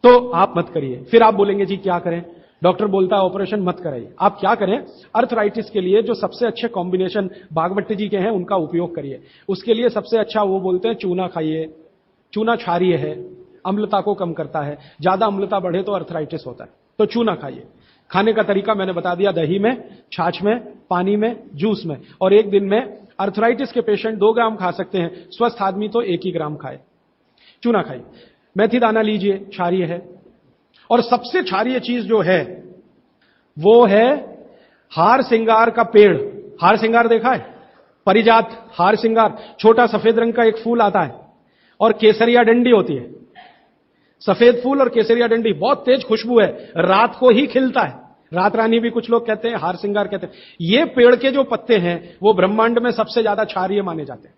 Speaker 1: तो आप मत करिए। फिर आप बोलेंगे जी क्या करें, डॉक्टर बोलता है ऑपरेशन मत कराइए। आप क्या करें, अर्थराइटिस के लिए जो सबसे अच्छे कॉम्बिनेशन भागवत जी के हैं उनका उपयोग करिए। उसके लिए सबसे अच्छा वो बोलते हैं चूना खाइए, चूना क्षारीय है, अम्लता को कम करता है, ज्यादा अम्लता बढ़े तो अर्थराइटिस होता है, तो चूना खाइए। खाने का तरीका मैंने बता दिया, दही में, छाछ में, पानी में, जूस में, और एक दिन में अर्थराइटिस के पेशेंट 2 ग्राम खा सकते हैं, स्वस्थ आदमी तो 1 ही ग्राम खाए। चूना खाइए। मेथी दाना लीजिए, क्षारीय है। और सबसे क्षारीय चीज जो है वो है हार सिंगार का पेड़। हार सिंगार देखा है? परिजात हार सिंगार, छोटा सफेद रंग का एक फूल आता है और केसरिया डंडी होती है। सफेद फूल और केसरिया डंडी, बहुत तेज खुशबू है, रात को ही खिलता है। रात रानी भी कुछ लोग कहते हैं, हार सिंगार कहते हैं। ये पेड़ के जो पत्ते हैं वो ब्रह्मांड में सबसे ज्यादा क्षारीय माने जाते हैं,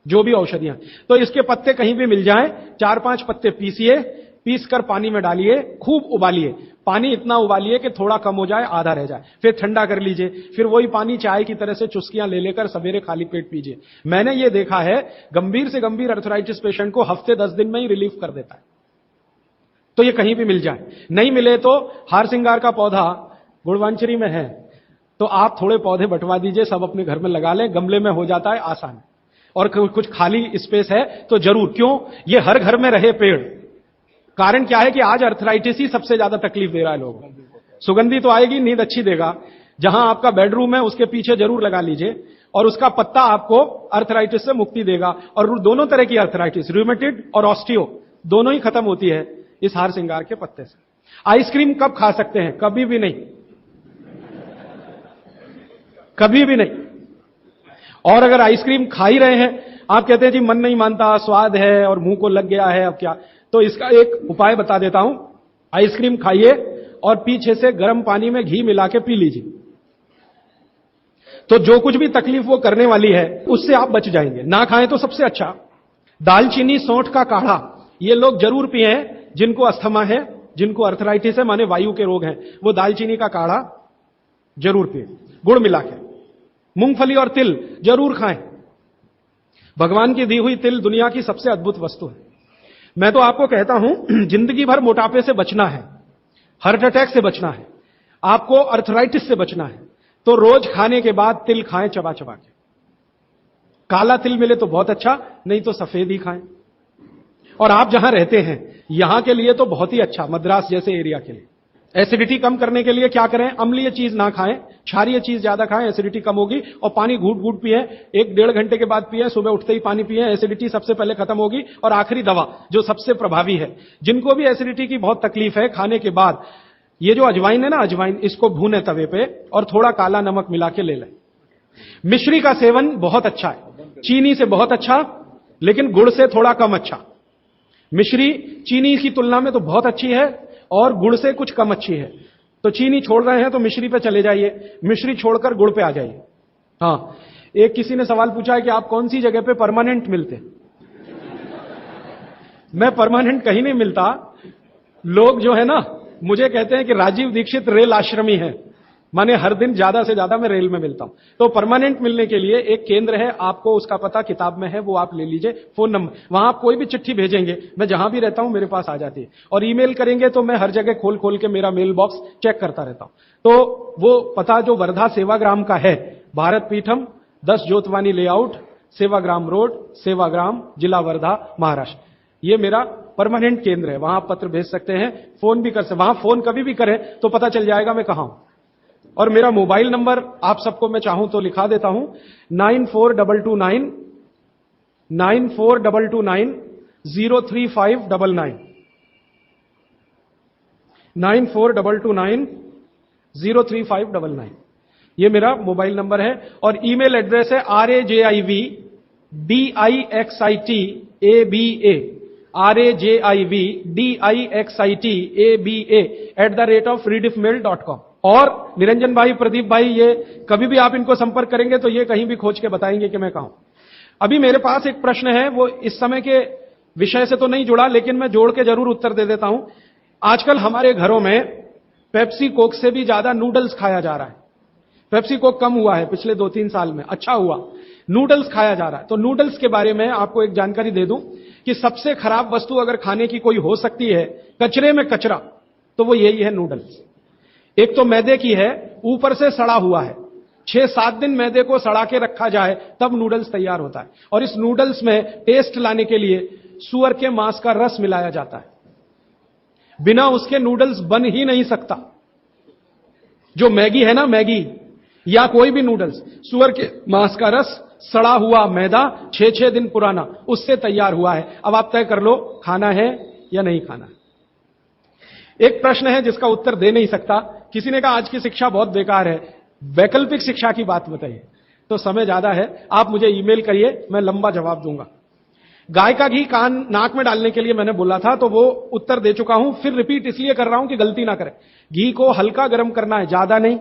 Speaker 1: जो भी औषधियां। तो इसके पत्ते कहीं भी मिल जाएं, 4-5 पत्ते पीसिए, पीसकर पानी में डालिए, खूब उबालिए। पानी इतना उबालिए कि थोड़ा कम हो जाए, आधा रह जाए, फिर ठंडा कर लीजिए। फिर वही पानी चाय की तरह से चुस्कियां ले लेकर सवेरे खाली पेट पीजिए। मैंने ये देखा है, गंभीर से गंभीर अर्थराइटिस पेशेंट को हफ्ते 10 दिन में ही रिलीफ कर देता है। तो ये कहीं भी मिल जाए, नहीं मिले तो हार सिंगार का पौधा गुड़वांचरी में है, तो आप थोड़े पौधे बंटवा दीजिए, सब अपने घर में लगा लें, गमले में हो जाता है आसान। और कुछ खाली स्पेस है तो जरूर, क्यों, ये हर घर में रहे पेड़। कारण क्या है कि आज अर्थराइटिस ही सबसे ज्यादा तकलीफ दे रहा है लोगों को। सुगंधी तो आएगी, नींद अच्छी देगा। जहां आपका बेडरूम है उसके पीछे जरूर लगा लीजिए, और उसका पत्ता आपको अर्थराइटिस से मुक्ति देगा। और दोनों तरह की अर्थराइटिस, रूमेटिड और ऑस्टियो, दोनों ही खत्म होती है इस हार सिंगार के पत्ते से। आइसक्रीम कब खा सकते हैं? कभी भी नहीं, कभी भी नहीं। और अगर आइसक्रीम खा ही रहे हैं, आप कहते हैं जी मन नहीं मानता, स्वाद है और मुंह को लग गया है, अब क्या, तो इसका एक उपाय बता देता हूं। आइसक्रीम खाइए और पीछे से गर्म पानी में घी मिला के पी लीजिए, तो जो कुछ भी तकलीफ वो करने वाली है उससे आप बच जाएंगे। ना खाएं तो सबसे अच्छा। दालचीनी सौंठ का काढ़ा ये लोग जरूर पिए, जिनको अस्थमा है, जिनको अर्थराइटिस है, माने वायु के रोग हैं, वो दालचीनी का काढ़ा जरूर पिए, गुड़ मिला के। मूंगफली और तिल जरूर खाएं। भगवान की दी हुई तिल दुनिया की सबसे अद्भुत वस्तु है। मैं तो आपको कहता हूं, जिंदगी भर मोटापे से बचना है, हार्ट अटैक से बचना है, आपको अर्थराइटिस से बचना है, तो रोज खाने के बाद तिल खाएं, चबा चबा के। काला तिल मिले तो बहुत अच्छा, नहीं तो सफेद ही खाएं। और आप जहां रहते हैं यहां के लिए तो बहुत ही अच्छा, मद्रास जैसे एरिया के लिए। एसिडिटी कम करने के लिए क्या करें? अम्लीय चीज ना खाएं, क्षारीय चीज ज्यादा खाएं, एसिडिटी कम होगी। और पानी घूट घूट पिए, 1-1.5 घंटे के बाद पिए, सुबह उठते ही पानी पिए, एसिडिटी सबसे पहले खत्म होगी। और आखिरी दवा जो सबसे प्रभावी है, जिनको भी एसिडिटी की बहुत तकलीफ है, खाने के बाद ये जो अजवाइन है ना, अजवाइन, इसको भूने तवे पे और थोड़ा काला नमक मिला के ले लें। मिश्री का सेवन बहुत अच्छा है, चीनी से बहुत अच्छा, लेकिन गुड़ से थोड़ा कम अच्छा। मिश्री चीनी की तुलना में तो बहुत अच्छी है और गुड़ से कुछ कम अच्छी है। तो चीनी छोड़ रहे हैं तो मिश्री पे चले जाइए, मिश्री छोड़कर गुड़ पे आ जाइए। हाँ, एक किसी ने सवाल पूछा है कि आप कौन सी जगह पे परमानेंट मिलते? मैं परमानेंट कहीं नहीं मिलता। लोग जो है ना मुझे कहते हैं कि राजीव दीक्षित रेल आश्रमी है, माने हर दिन ज्यादा से ज्यादा मैं रेल में मिलता हूं। तो परमानेंट मिलने के लिए एक केंद्र है, आपको उसका पता किताब में है, वो आप ले लीजिए, फोन नंबर। वहां आप कोई भी चिट्ठी भेजेंगे, मैं जहां भी रहता हूं मेरे पास आ जाती है। और ईमेल करेंगे तो मैं हर जगह खोल खोल के मेरा मेल बॉक्स चेक करता रहता हूं। तो वो पता जो वर्धा सेवाग्राम का है, भारत पीठम, 10 ज्योतवानी लेआउट, सेवाग्राम रोड, सेवाग्राम, जिला वर्धा, महाराष्ट्र, ये मेरा परमानेंट केंद्र है। वहां आप पत्र भेज सकते हैं, फोन भी कर सकते, वहां फोन कभी भी करें तो पता चल जाएगा मैं कहां हूं। और मेरा मोबाइल नंबर आप सबको मैं चाहूं तो लिखा देता हूं, 9422903599 9422903599, ये मेरा मोबाइल नंबर है। और ईमेल एड्रेस है RAJIVDIXITABA RAJIVDIXITABA@rediffmail.com। और निरंजन भाई, प्रदीप भाई, ये कभी भी आप इनको संपर्क करेंगे तो ये कहीं भी खोज के बताएंगे कि मैं कहां हूं। अभी मेरे पास एक प्रश्न है, वो इस समय के विषय से तो नहीं जुड़ा, लेकिन मैं जोड़ के जरूर उत्तर दे देता हूं। आजकल हमारे घरों में पेप्सी कोक से भी ज्यादा नूडल्स खाया जा रहा है। पेप्सी कोक कम हुआ है पिछले 2-3 साल में, अच्छा हुआ, नूडल्स खाया जा रहा है। तो नूडल्स के बारे में आपको एक जानकारी दे दूं कि सबसे खराब वस्तु अगर खाने की कोई हो सकती है, कचरे में कचरा, तो वो यही है नूडल्स। एक तो मैदे की है, ऊपर से सड़ा हुआ है। 6-7 दिन मैदे को सड़ा के रखा जाए तब नूडल्स तैयार होता है। और इस नूडल्स में टेस्ट लाने के लिए सूअर के मांस का रस मिलाया जाता है। बिना उसके नूडल्स बन ही नहीं सकता। जो मैगी है ना, मैगी या कोई भी नूडल्स, सूअर के मांस का रस, सड़ा हुआ मैदा, 6-6 दिन पुराना, उससे तैयार हुआ है। अब आप तय कर लो, खाना है या नहीं खाना। एक प्रश्न है जिसका उत्तर दे नहीं सकता। किसी ने कहा आज की शिक्षा बहुत बेकार है, वैकल्पिक शिक्षा की बात बताइए। तो समय ज्यादा है, आप मुझे ईमेल करिए, मैं लंबा जवाब दूंगा। गाय का घी कान नाक में डालने के लिए मैंने बोला था, तो वो उत्तर दे चुका हूं। फिर रिपीट इसलिए कर रहा हूं कि गलती ना करें। घी को हल्का गर्म करना है, ज्यादा नहीं।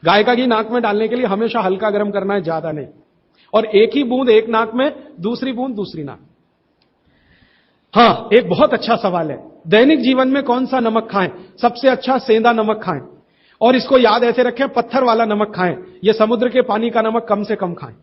Speaker 1: गाय का घी नाक में डालने के लिए हमेशा हल्का गर्म करना है, ज्यादा नहीं। और एक ही बूंद एक नाक में, दूसरी बूंद दूसरी नाक। हां, एक बहुत अच्छा सवाल है, दैनिक जीवन में कौन सा नमक खाएं? सबसे अच्छा सेंधा नमक खाएं। और इसको याद ऐसे रखें, पत्थर वाला नमक खाएं। यह समुद्र के पानी का नमक कम से कम खाएं।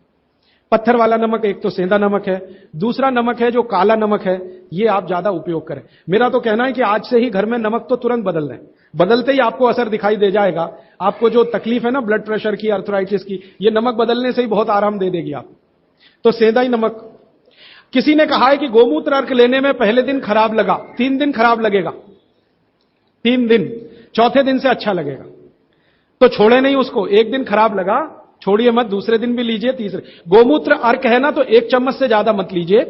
Speaker 1: पत्थर वाला नमक एक तो सेंधा नमक है, दूसरा नमक है जो काला नमक है, ये आप ज्यादा उपयोग करें। मेरा तो कहना है कि आज से ही घर में नमक तो तुरंत बदल दें। बदलते ही आपको असर दिखाई दे जाएगा। आपको जो तकलीफ है ना ब्लड प्रेशर की, अर्थराइटिस की, ये नमक बदलने से ही बहुत आराम दे देगी आप। तो सेंधा ही नमक। किसी ने कहा है कि गोमूत्र अर्क लेने में पहले दिन खराब लगा, 3 दिन खराब लगेगा, 3 दिन, चौथे दिन से अच्छा लगेगा। तो छोड़े नहीं उसको। एक दिन खराब लगा, छोड़िए मत, दूसरे दिन भी लीजिए, तीसरे। गोमूत्र अर्क है ना, तो 1 चम्मच से ज्यादा मत लीजिए।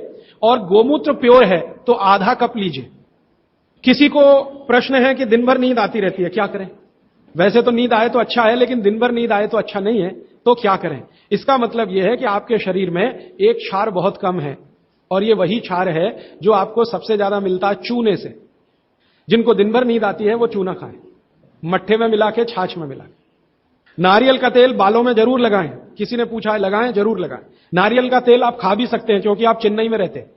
Speaker 1: और गोमूत्र प्योर है तो आधा कप लीजिए। किसी को प्रश्न है कि दिन भर नींद आती रहती है, क्या करें? वैसे तो नींद आए तो अच्छा है, लेकिन दिन भर नींद आए तो अच्छा नहीं है, तो क्या करें? इसका मतलब यह है कि आपके शरीर में एक क्षार बहुत कम है, और ये वही क्षार है जो आपको सबसे ज्यादा मिलता है चूने से। जिनको दिन भर नींद आती है वो चूना खाएं, मट्ठे में मिला के, छाछ में मिला के। नारियल का तेल बालों में जरूर लगाएं। किसी ने पूछा है, लगाएं? जरूर लगाएं। नारियल का तेल आप खा भी सकते हैं, क्योंकि आप चेन्नई में रहते हैं।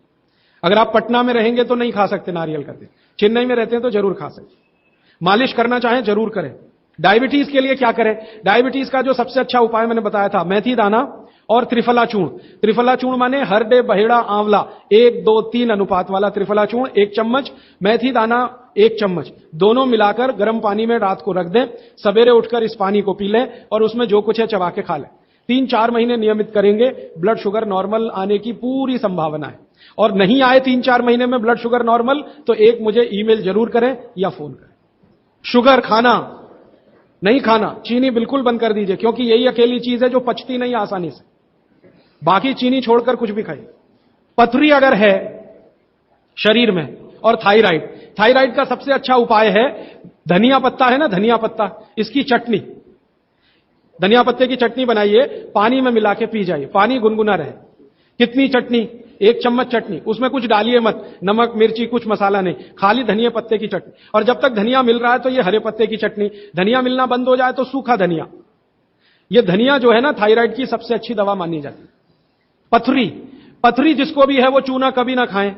Speaker 1: अगर आप पटना में रहेंगे तो नहीं खा सकते नारियल का तेल, चेन्नई में रहते हैं तो जरूर खा सकते। मालिश करना चाहें जरूर करें। डायबिटीज के लिए क्या करें? डायबिटीज का जो सबसे अच्छा उपाय मैंने बताया था, मेथी दाना और त्रिफला चूर्ण। त्रिफला चूर्ण माने हर डे बहेड़ा आंवला, 1-2-3 अनुपात वाला त्रिफला चूर्ण 1 चम्मच, मेथी दाना 1 चम्मच, दोनों मिलाकर गर्म पानी में रात को रख दें। सवेरे उठकर इस पानी को पी लें और उसमें जो कुछ है चबा के खा लें। 3-4 महीने नियमित करेंगे, ब्लड शुगर नॉर्मल आने की पूरी संभावना है। और नहीं आए 3-4 महीने में ब्लड शुगर नॉर्मल, तो एक मुझे ईमेल जरूर करें या फोन करें। शुगर खाना नहीं खाना, चीनी बिल्कुल बंद कर दीजिए, क्योंकि यही अकेली चीज है जो पचती नहीं आसानी से। बाकी चीनी छोड़कर कुछ भी खाइए। पथरी अगर है शरीर में, और थायराइड, थायराइड का सबसे अच्छा उपाय है धनिया पत्ता है ना, धनिया पत्ता, इसकी चटनी, धनिया पत्ते की चटनी बनाइए, पानी में मिला के पी जाइए, पानी गुनगुना रहे। कितनी चटनी? 1 चम्मच चटनी, उसमें कुछ डालिए मत, नमक मिर्ची कुछ मसाला नहीं, खाली धनिया पत्ते की चटनी। और जब तक धनिया मिल रहा है तो ये हरे पत्ते की चटनी, धनिया मिलना बंद हो जाए तो सूखा धनिया। ये धनिया जो है ना, थायराइड की सबसे अच्छी दवा मानी जाती है। पथरी, पथरी जिसको भी है वो चूना कभी ना खाएं,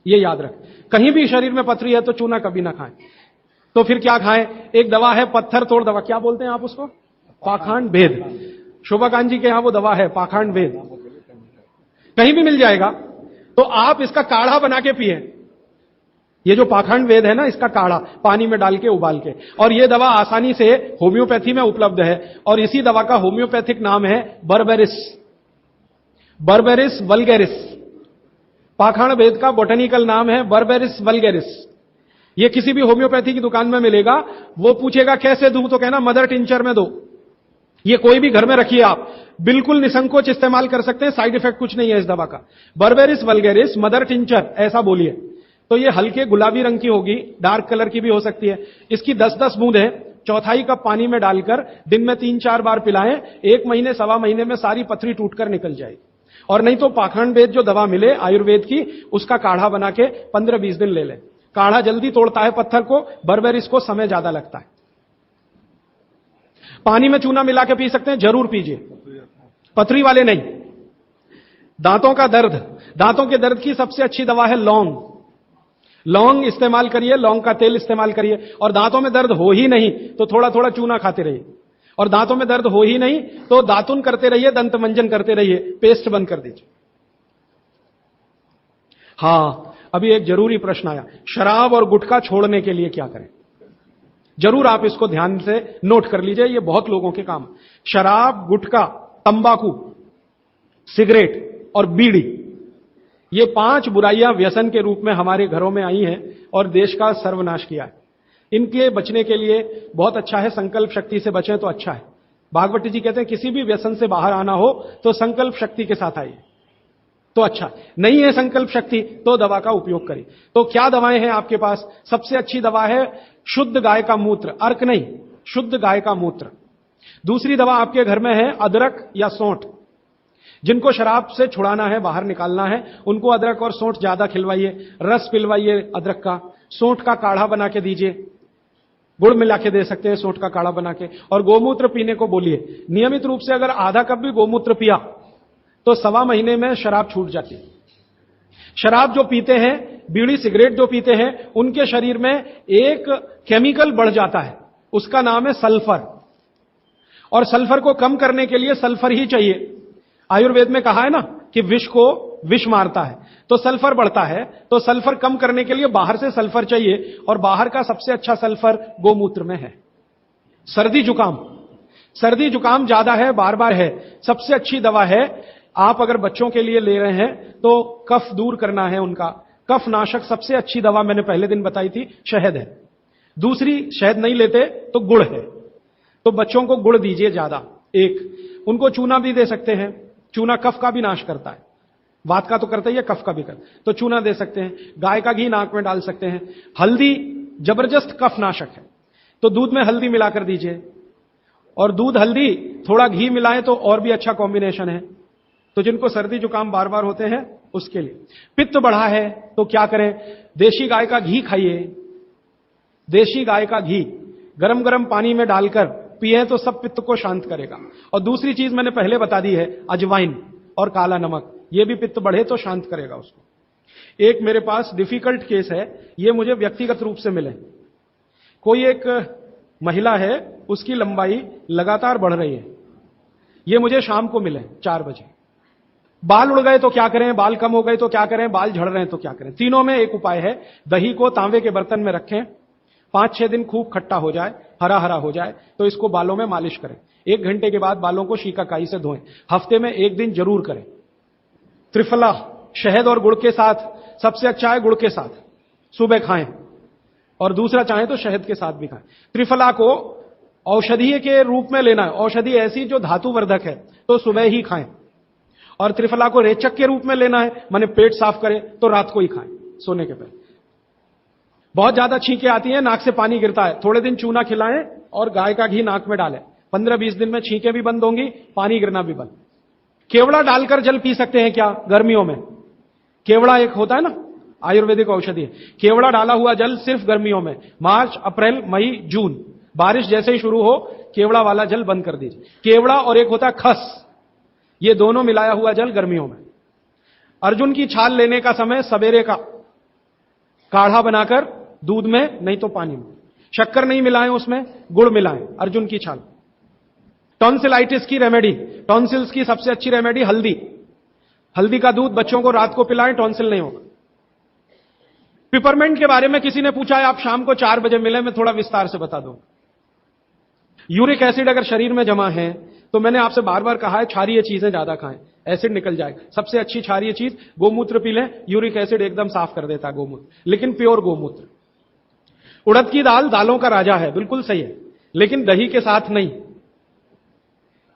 Speaker 1: ये याद रखें। कहीं भी शरीर में पथरी है तो चूना कभी ना खाएं। तो फिर क्या खाएं? एक दवा है पत्थर तोड़ दवा, क्या बोलते हैं आप उसको? पाखंड भेद। शोभाकांत जी के यहां वो दवा है पाखंड भेद, कहीं भी मिल जाएगा। तो आप इसका काढ़ा बना के पिए। ये जो पाखंड वेद है ना, इसका काढ़ा पानी में डाल के उबाल के। और ये दवा आसानी से होम्योपैथी में उपलब्ध है, और इसी दवा का होम्योपैथिक नाम है बर्बेरिस, बर्बेरिस वल्गेरिस। पाखंड वेद का बोटेनिकल नाम है बर्बेरिस वल्गेरिस। ये किसी भी होम्योपैथी की दुकान में मिलेगा। वो पूछेगा कैसे दूं, तो कहना मदर टिंचर में दो। ये कोई भी घर में रखिए, आप बिल्कुल निसंकोच इस्तेमाल कर सकते हैं, साइड इफेक्ट कुछ नहीं है इस दवा का। बर्बेरिस वल्गेरिस मदर टिंचर ऐसा बोलिए, तो ये हल्के गुलाबी रंग की होगी, डार्क कलर की भी हो सकती है। इसकी 10-10 बूंदें 1/4 कप पानी में डालकर दिन में 3-4 बार पिलाएं। 1 महीने 1.25 महीने में सारी पथरी टूटकर निकल जाएगी। और नहीं तो पाखंड वेद जो दवा मिले आयुर्वेद की, उसका काढ़ा बना के 15-20 दिन ले लें। काढ़ा जल्दी तोड़ता है पत्थर को, बर्बेरिस को समय ज्यादा लगता है। पानी में चूना मिला के पी सकते हैं, जरूर पीजिए, पथरी वाले नहीं। दांतों का दर्द, दांतों के दर्द की सबसे अच्छी दवा है लौंग। लौंग इस्तेमाल करिए, लौंग का तेल इस्तेमाल करिए। और दांतों में दर्द हो ही नहीं तो थोड़ा थोड़ा चूना खाते रहिए। और दांतों में दर्द हो ही नहीं तो दातुन करते रहिए, दंत मंजन करते रहिए, पेस्ट बंद कर दीजिए। हां, अभी एक जरूरी प्रश्न आया, शराब और गुटखा छोड़ने के लिए क्या करें? जरूर आप इसको ध्यान से नोट कर लीजिए, ये बहुत लोगों के काम। शराब, गुटखा, तंबाकू, सिगरेट और बीड़ी, ये 5 बुराइयां व्यसन के रूप में हमारे घरों में आई हैं और देश का सर्वनाश किया है। इनके बचने के लिए बहुत अच्छा है, संकल्प शक्ति से बचें तो अच्छा है। भागवत जी कहते हैं किसी भी व्यसन से बाहर आना हो तो संकल्प शक्ति के साथ आइए तो अच्छा। नहीं है संकल्प शक्ति तो दवा का उपयोग करिए। तो क्या दवाएं हैं आपके पास? सबसे अच्छी दवा है शुद्ध गाय का मूत्र, अर्क नहीं, शुद्ध गाय का मूत्र। दूसरी दवा आपके घर में है अदरक या सौंठ। जिनको शराब से छुड़ाना है, बाहर निकालना है, उनको अदरक और सौंठ ज्यादा खिलवाइए, रस पिलवाइए अदरक का, सौंठ का काढ़ा बना के दीजिए, गुड़ मिला के दे सकते हैं सौंठ का काढ़ा बना के। और गोमूत्र पीने को बोलिए। नियमित रूप से अगर आधा कप भी गोमूत्र पिया तो 1.25 महीने में शराब छूट जाती है। शराब जो पीते हैं, बीड़ी सिगरेट जो पीते हैं, उनके शरीर में एक केमिकल बढ़ जाता है, उसका नाम है सल्फर। और सल्फर को कम करने के लिए सल्फर ही चाहिए। आयुर्वेद में कहा है ना कि विष को विष मारता है, तो सल्फर बढ़ता है। तो सल्फर कम करने के लिए बाहर से सल्फर चाहिए, और बाहर का सबसे अच्छा सल्फर गोमूत्र में है। सर्दी जुकाम, सर्दी जुकाम ज्यादा है, बार बार है, सबसे अच्छी दवा है। आप अगर बच्चों के लिए ले रहे हैं तो कफ दूर करना है उनका, कफ नाशक सबसे अच्छी दवा मैंने पहले दिन बताई थी, शहद है। दूसरी, शहद नहीं लेते तो गुड़ है, तो बच्चों को गुड़ दीजिए ज्यादा। एक, उनको चूना भी दे सकते हैं, चूना कफ का भी नाश करता है, वात का तो करता ही है, कफ का भी करता, तो चूना दे सकते हैं। गाय का घी नाक में डाल सकते हैं। हल्दी जबरदस्त कफ नाशक है, तो दूध में हल्दी मिलाकर दीजिए। और दूध हल्दी थोड़ा घी मिलाएं तो और भी अच्छा कॉम्बिनेशन है। तो जिनको सर्दी जुकाम बार बार होते हैं उसके लिए। पित्त बढ़ा है तो क्या करें? देशी गाय का घी खाइए। देशी गाय का घी गरम गरम पानी में डालकर पिए तो सब पित्त को शांत करेगा। और दूसरी चीज मैंने पहले बता दी है, अजवाइन और काला नमक, ये भी पित्त बढ़े तो शांत करेगा उसको। एक मेरे पास डिफिकल्ट केस है, ये मुझे व्यक्तिगत रूप से मिले। कोई एक महिला है, उसकी लंबाई लगातार बढ़ रही है, ये मुझे शाम को मिले 4 बजे। बाल उड़ गए तो क्या करें, बाल कम हो गए तो क्या करें, बाल झड़ रहे हैं तो क्या करें? तीनों में एक उपाय है, दही को तांबे के बर्तन में रखें, 5-6 दिन खूब खट्टा हो जाए, हरा हरा हो जाए तो इसको बालों में मालिश करें। 1 घंटे के बाद बालों को शीकाकाई से धोएं। हफ्ते में 1 दिन जरूर करें। त्रिफला शहद और गुड़ के साथ, सबसे अच्छा है गुड़ के साथ, सुबह खाएं, और दूसरा चाहें तो शहद के साथ भी खाएं। त्रिफला को औषधीय के रूप में लेना है, औषधि ऐसी जो धातुवर्धक है तो सुबह ही खाएं। और त्रिफला को रेचक के रूप में लेना है, माने पेट साफ करे तो रात को ही खाएं, सोने के पहले। बहुत ज्यादा छींकें आती हैं, नाक से पानी गिरता है, थोड़े दिन चूना खिलाएं और गाय का घी नाक में डालें। 15-20 दिन में छींकें भी बंद होंगी, पानी गिरना भी बंद। केवड़ा डालकर जल पी सकते हैं क्या गर्मियों में? केवड़ा एक होता है ना, आयुर्वेदिक औषधि है। केवड़ा डाला हुआ जल सिर्फ गर्मियों में, मार्च, अप्रैल, मई, जून, बारिश जैसे ही शुरू हो केवड़ा वाला जल बंद कर दीजिए। केवड़ा और एक होता है खस, ये दोनों मिलाया हुआ जल गर्मियों में। अर्जुन की छाल लेने का समय सवेरे का, काढ़ा बनाकर दूध में नहीं तो पानी में, शक्कर नहीं मिलाएं उसमें, गुड़ मिलाएं, अर्जुन की छाल। टॉन्सिलाइटिस की रेमेडी, टॉन्सिल्स की सबसे अच्छी रेमेडी हल्दी, हल्दी का दूध बच्चों को रात को पिलाएं, टॉन्सिल नहीं होगा। पिपरमेंट के बारे में किसी ने पूछा है, आप शाम को 4 बजे मिले, मैं थोड़ा विस्तार से बता दूं। यूरिक एसिड अगर शरीर में जमा है तो मैंने आपसे बार बार कहा है क्षारीय चीजें ज्यादा खाएं, एसिड निकल जाएगा। सबसे अच्छी क्षारीय चीज गोमूत्र पी लें, यूरिक एसिड एकदम साफ कर देता है गोमूत्र, लेकिन प्योर गोमूत्र। उड़द की दाल दालों का राजा है, बिल्कुल सही है, लेकिन दही के साथ नहीं।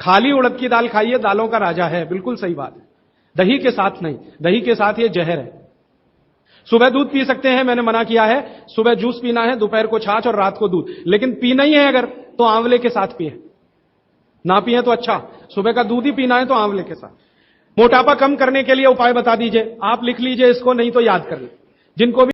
Speaker 1: खाली उड़द की दाल खाइए, दालों का राजा है, बिल्कुल सही बात है, दही के साथ नहीं, दही के साथ ये जहर है। सुबह दूध पी सकते हैं, मैंने मना किया है, सुबह जूस पीना है, दोपहर को छाछ और रात को दूध, लेकिन पीना ही है अगर तो आंवले के साथ पिए, ना पिए तो अच्छा, सुबह का दूध ही पीना है तो आंवले के साथ। मोटापा कम करने के लिए उपाय बता दीजिए। आप लिख लीजिए इसको, नहीं तो याद कर लें। जिनको भी